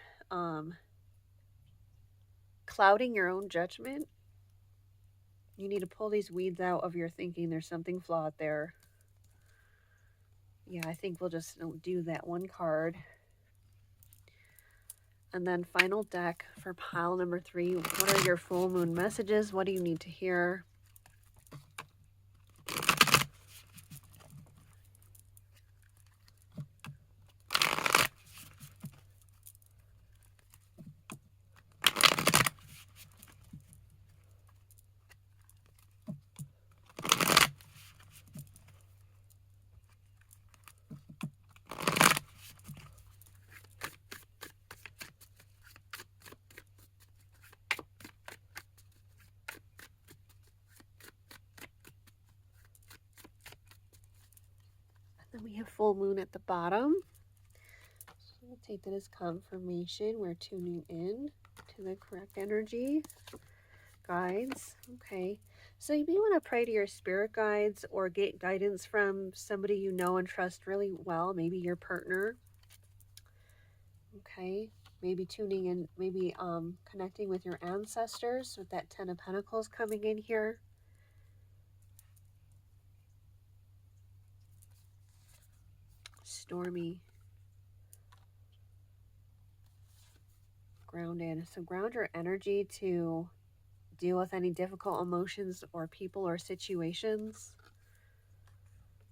clouding your own judgment. You need to pull these weeds out of your thinking. There's something flawed there. Yeah, I think we'll just do that one card. And then final deck for pile number 3. What are your full moon messages? What do you need to hear? Then we have full moon at the bottom. So we'll take that as confirmation. We're tuning in to the correct energy. Guides. Okay. So you may want to pray to your spirit guides or get guidance from somebody you know and trust really well. Maybe your partner. Okay. Maybe tuning in, maybe connecting with your ancestors with that 10 of Pentacles coming in here. Stormy. Grounded. So ground your energy to deal with any difficult emotions or people or situations.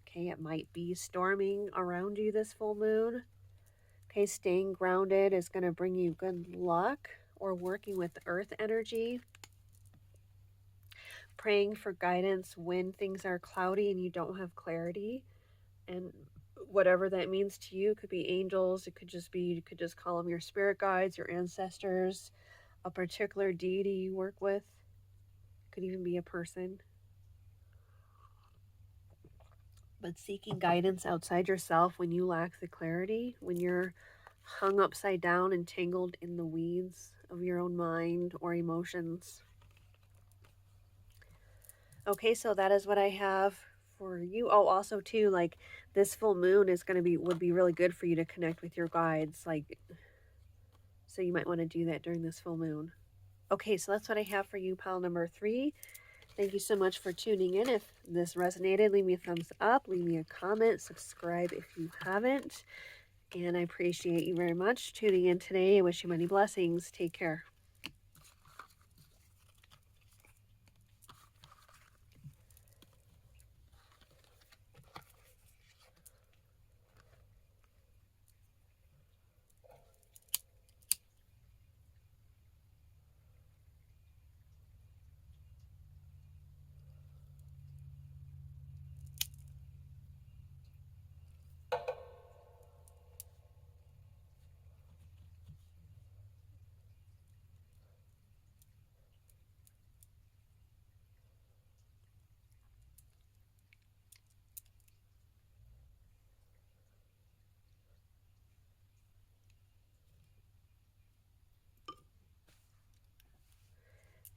Okay, it might be storming around you this full moon. Okay, staying grounded is going to bring you good luck, or working with earth energy. Praying for guidance when things are cloudy and you don't have clarity. And whatever that means to you, it could be angels, it could just be, you could just call them your spirit guides, your ancestors, a particular deity you work with. It could even be a person. But seeking guidance outside yourself when you lack the clarity, when you're hung upside down and tangled in the weeds of your own mind or emotions. Okay, so that is what I have for you. Oh, also too, like, this full moon is would be really good for you to connect with your guides, like, so you might want to do that during this full moon. Okay, so that's what I have for you, pile number 3. Thank you so much for tuning in. If this resonated, leave me a thumbs up, leave me a comment, subscribe if you haven't. And I appreciate you very much tuning in today. I wish you many blessings. Take care.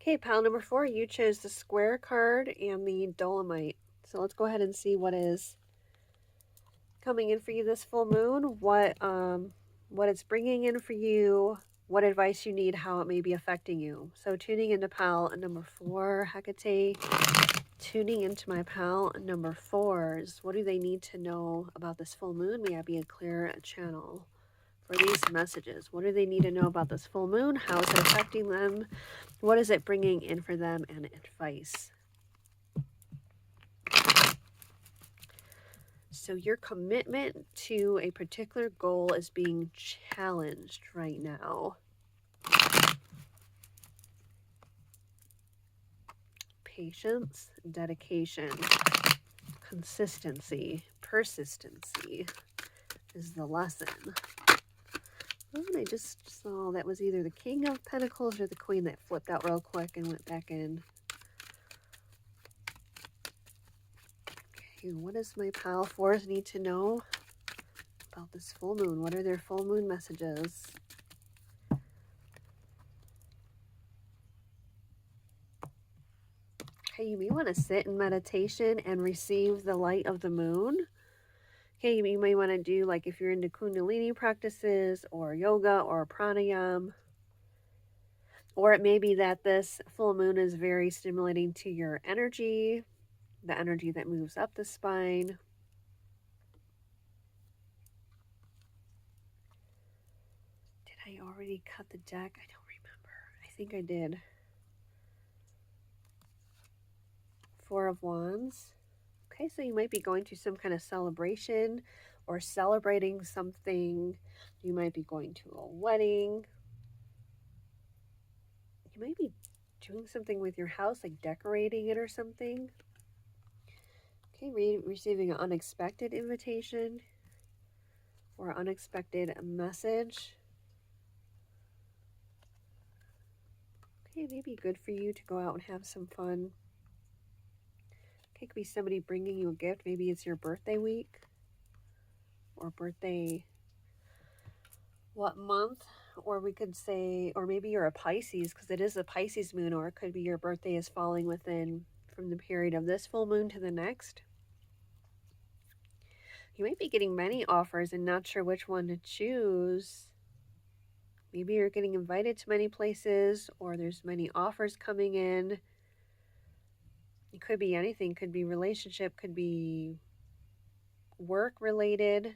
Okay, pile number 4, you chose the square card and the dolomite. So let's go ahead and see what is coming in for you this full moon, what it's bringing in for you, what advice you need, how it may be affecting you. So tuning into pile number 4, Hecate, tuning into my pile number 4s. What do they need to know about this full moon? May I be a clear channel for these messages. What do they need to know about this full moon? How is it affecting them? What is it bringing in for them, and advice? So your commitment to a particular goal is being challenged right now. Patience, dedication, consistency, persistency is the lesson. Oh, and I just saw that was either the King of Pentacles or the Queen that flipped out real quick and went back in. Okay, what does my pile fours need to know about this full moon? What are their full moon messages? Okay, you may want to sit in meditation and receive the light of the moon. Okay, you may want to do, like, if you're into Kundalini practices or yoga or pranayama. Or it may be that this full moon is very stimulating to your energy, the energy that moves up the spine. Did I already cut the deck? I don't remember. I think I did. Four of Wands. Okay, so you might be going to some kind of celebration or celebrating something. You might be going to a wedding. You might be doing something with your house, like decorating it or something. Okay, receiving an unexpected invitation or unexpected message. Okay, maybe good for you to go out and have some fun. Okay, could be somebody bringing you a gift. Maybe it's your birthday week or birthday, what month? Or we could say, or maybe you're a Pisces because it is a Pisces moon, or it could be your birthday is falling within from the period of this full moon to the next. You might be getting many offers and not sure which one to choose. Maybe you're getting invited to many places, or there's many offers coming in. It could be anything. Could be relationship, could be work related.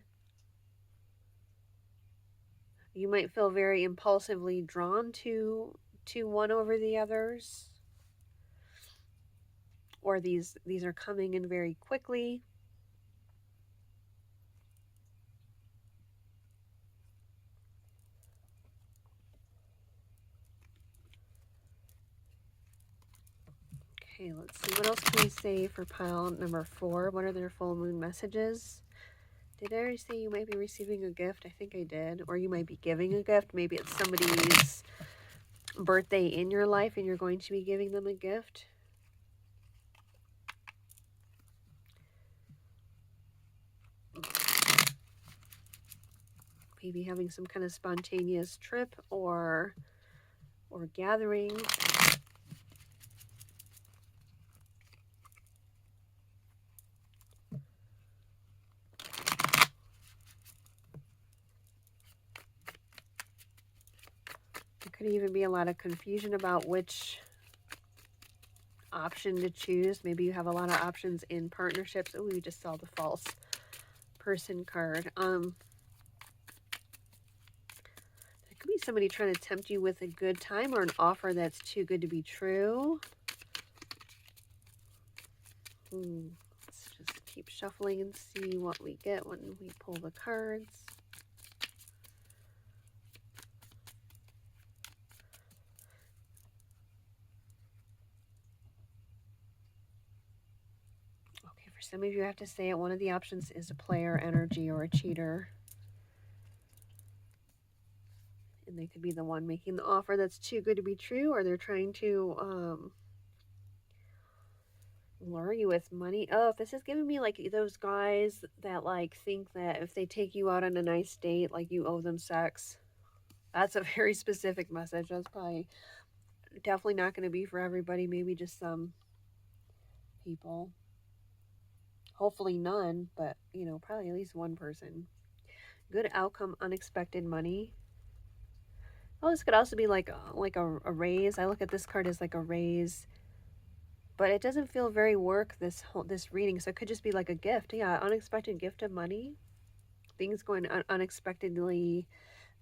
You might feel very impulsively drawn to one over the others. Or these are coming in very quickly. Okay, let's see. What else can we say for pile number 4? What are their full moon messages? Did I already say you might be receiving a gift? I think I did. Or you might be giving a gift. Maybe it's somebody's birthday in your life and you're going to be giving them a gift. Maybe having some kind of spontaneous trip or gathering. There could even be a lot of confusion about which option to choose. Maybe you have a lot of options in partnerships. Oh, we just saw the false person card. There could be somebody trying to tempt you with a good time or an offer that's too good to be true. Let's just keep shuffling and see what we get when we pull the cards. Okay, for some of you, I have to say it. One of the options is a player energy or a cheater. And they could be the one making the offer that's too good to be true, or they're trying to lure you with money. Oh, this is giving me like those guys that like think that if they take you out on a nice date, like you owe them sex. That's a very specific message. That's probably definitely not going to be for everybody. Maybe just some people. Hopefully none, but you know, probably at least one person. Good outcome, unexpected money. Oh, this could also be like a raise. I look at this card as like a raise, but it doesn't feel very work this reading. So it could just be like a gift. Yeah, unexpected gift of money. Things going unexpectedly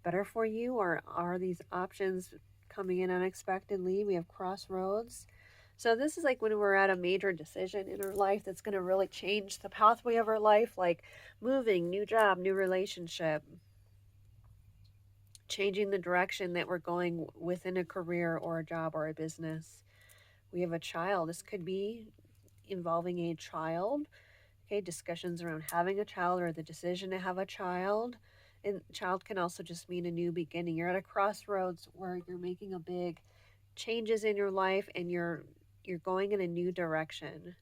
better for you, or are these options coming in unexpectedly? We have crossroads. So this is like when we're at a major decision in our life that's going to really change the pathway of our life, like moving, new job, new relationship, changing the direction that we're going within a career or a job or a business. We have a child. This could be involving a child. Okay, discussions around having a child or the decision to have a child. And child can also just mean a new beginning. You're at a crossroads where you're making a big changes in your life and you're going in a new direction.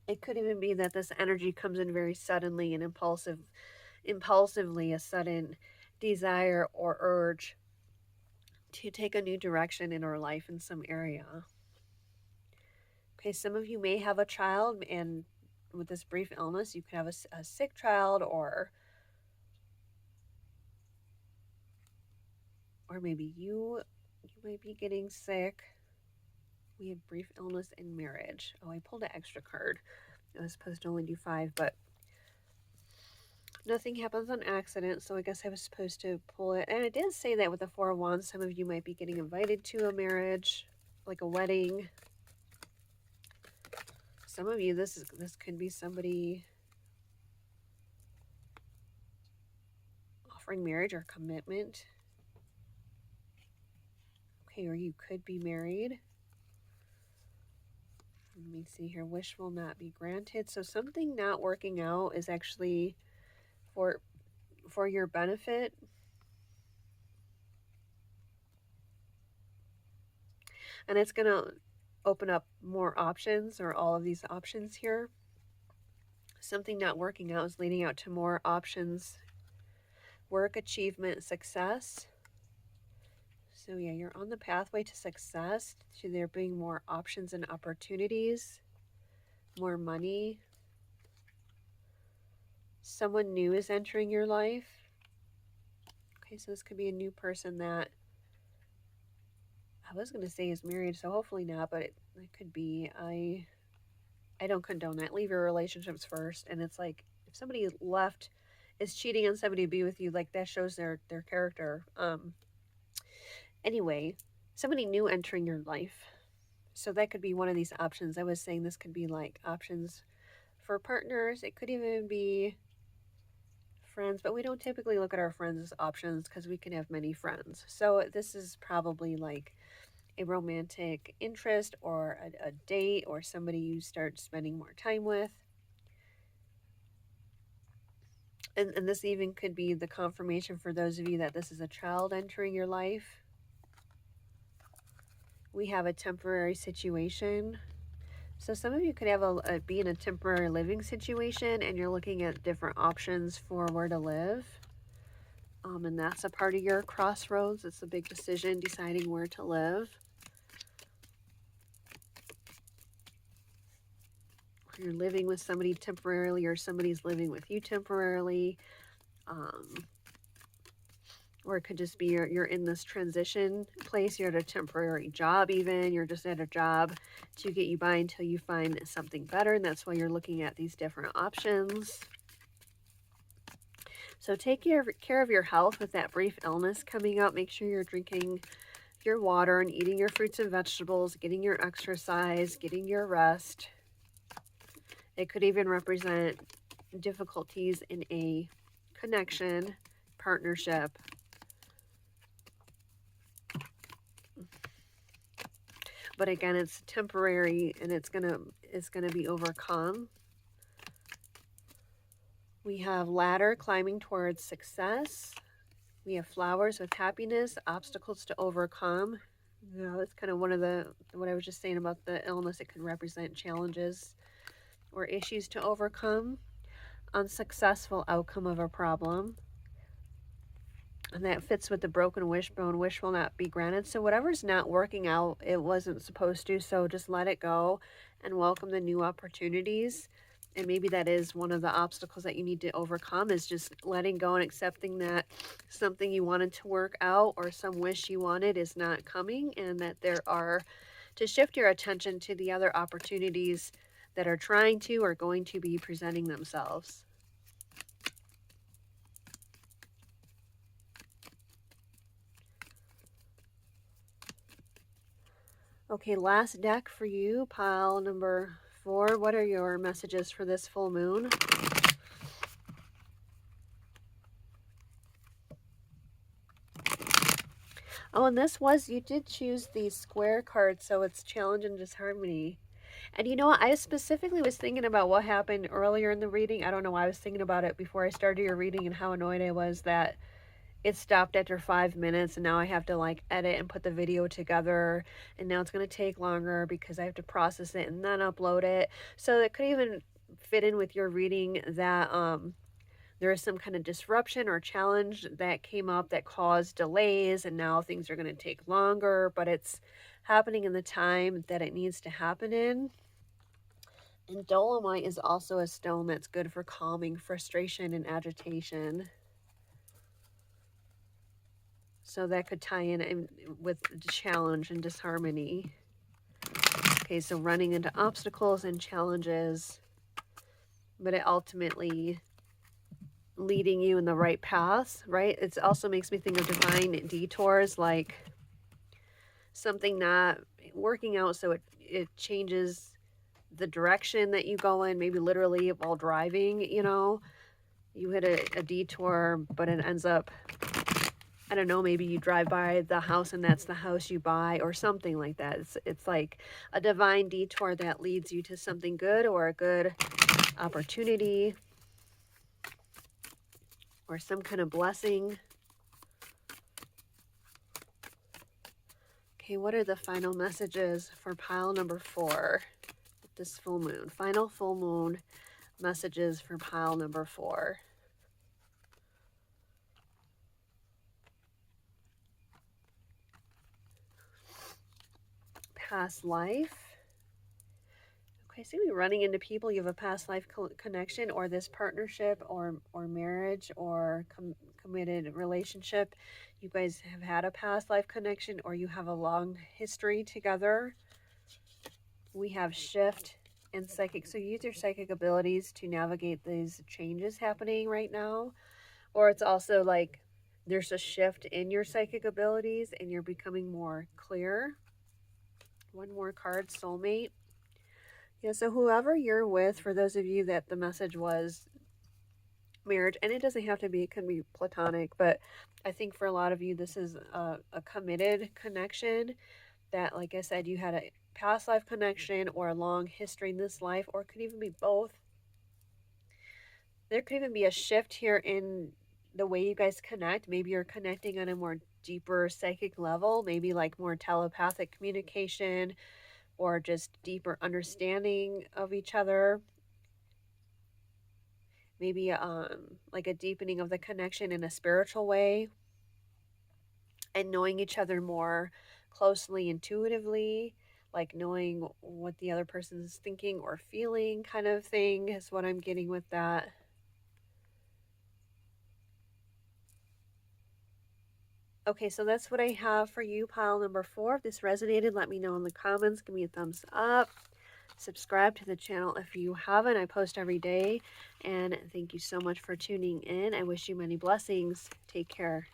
It could even be that this energy comes in very suddenly and impulsively, a sudden desire or urge to take a new direction in our life in some area. Okay, some of you may have a child, and with this brief illness, you could have a sick child, or maybe you might be getting sick. We have brief illness in marriage. Oh, I pulled an extra card. I was supposed to only do 5, but nothing happens on accident, so I guess I was supposed to pull it. And it did say that with the 4 of Wands, some of you might be getting invited to a marriage, like a wedding. Some of you, this could be somebody offering marriage or commitment. Okay, or you could be married. Let me see here. Wish will not be granted. So something not working out is actually for your benefit. And it's going to open up more options, or all of these options here. Something not working out is leading out to more options. Work, achievement, success. So yeah, you're on the pathway to success, to there being more options and opportunities, more money. Someone new is entering your life. Okay, so this could be a new person that I was going to say is married, so hopefully not, but it could be. I don't condone that. Leave your relationships first. And it's like, if somebody left is cheating on somebody to be with you, like that shows their character. Anyway, somebody new entering your life. So that could be one of these options. I was saying this could be like options for partners. It could even be friends, but we don't typically look at our friends as options because we can have many friends. So this is probably like a romantic interest, or a date, or somebody you start spending more time with. And this even could be the confirmation for those of you that this is a child entering your life. We have a temporary situation. So some of you could have be in a temporary living situation, and you're looking at different options for where to live. And that's a part of your crossroads. It's a big decision, deciding where to live. You're living with somebody temporarily, or somebody's living with you temporarily. Or it could just be you're in this transition place. You're at a temporary job even. You're just at a job to get you by until you find something better. And that's why you're looking at these different options. So take care of your health with that brief illness coming up. Make sure you're drinking your water and eating your fruits and vegetables, getting your exercise, getting your rest. It could even represent difficulties in a connection, partnership. But again, it's temporary, and it's gonna be overcome. We have ladder, climbing towards success. We have flowers with happiness, obstacles to overcome. You know, that's kind of what I was just saying about the illness. It can represent challenges or issues to overcome. Unsuccessful outcome of a problem. And that fits with the broken wishbone. Wish will not be granted. So whatever's not working out, it wasn't supposed to. So just let it go and welcome the new opportunities. And maybe that is one of the obstacles that you need to overcome, is just letting go and accepting that something you wanted to work out, or some wish you wanted, is not coming, and that there are to shift your attention to the other opportunities that are trying to or going to be presenting themselves. Okay, last deck for you, pile number 4. What are your messages for this full moon? Oh, and this was, you did choose the square card, so it's challenge and disharmony. And you know what? I specifically was thinking about what happened earlier in the reading. I don't know why I was thinking about it before I started your reading and how annoyed I was that it stopped after 5 minutes and now I have to like edit and put the video together, and now it's going to take longer because I have to process it and then upload it. So it could even fit in with your reading that there is some kind of disruption or challenge that came up that caused delays, and now things are going to take longer, but it's happening in the time that it needs to happen in. And dolomite is also a stone that's good for calming frustration and agitation. So that could tie in with challenge and disharmony. Okay, so running into obstacles and challenges, but it ultimately leading you in the right path, right? It also makes me think of divine detours, like something not working out, so it changes the direction that you go in, maybe literally while driving, you know. You hit a detour, but it ends up, I don't know, maybe you drive by the house and that's the house you buy or something like that. It's like a divine detour that leads you to something good or a good opportunity or some kind of blessing. Okay, what are the final messages for pile number 4 with this full moon? Final full moon messages for pile number 4. Past life. Okay, so you're running into people, you have a past life connection, or this partnership or marriage or committed relationship. You guys have had a past life connection or you have a long history together. We have shift and psychic. So use your psychic abilities to navigate these changes happening right now. Or it's also like there's a shift in your psychic abilities and you're becoming more clear. One more card, soulmate. Yeah, so whoever you're with, for those of you that the message was marriage, and it doesn't have to be, it can be platonic, but I think for a lot of you, this is a committed connection that, like I said, you had a past life connection or a long history in this life, or it could even be both. There could even be a shift here in the way you guys connect. Maybe you're connecting on a more deeper psychic level, maybe like more telepathic communication or just deeper understanding of each other. Maybe like a deepening of the connection in a spiritual way and knowing each other more closely intuitively, like knowing what the other person's thinking or feeling kind of thing is what I'm getting with that. Okay, so that's what I have for you, pile number 4. If this resonated, let me know in the comments. Give me a thumbs up. Subscribe to the channel if you haven't. I post every day. And thank you so much for tuning in. I wish you many blessings. Take care.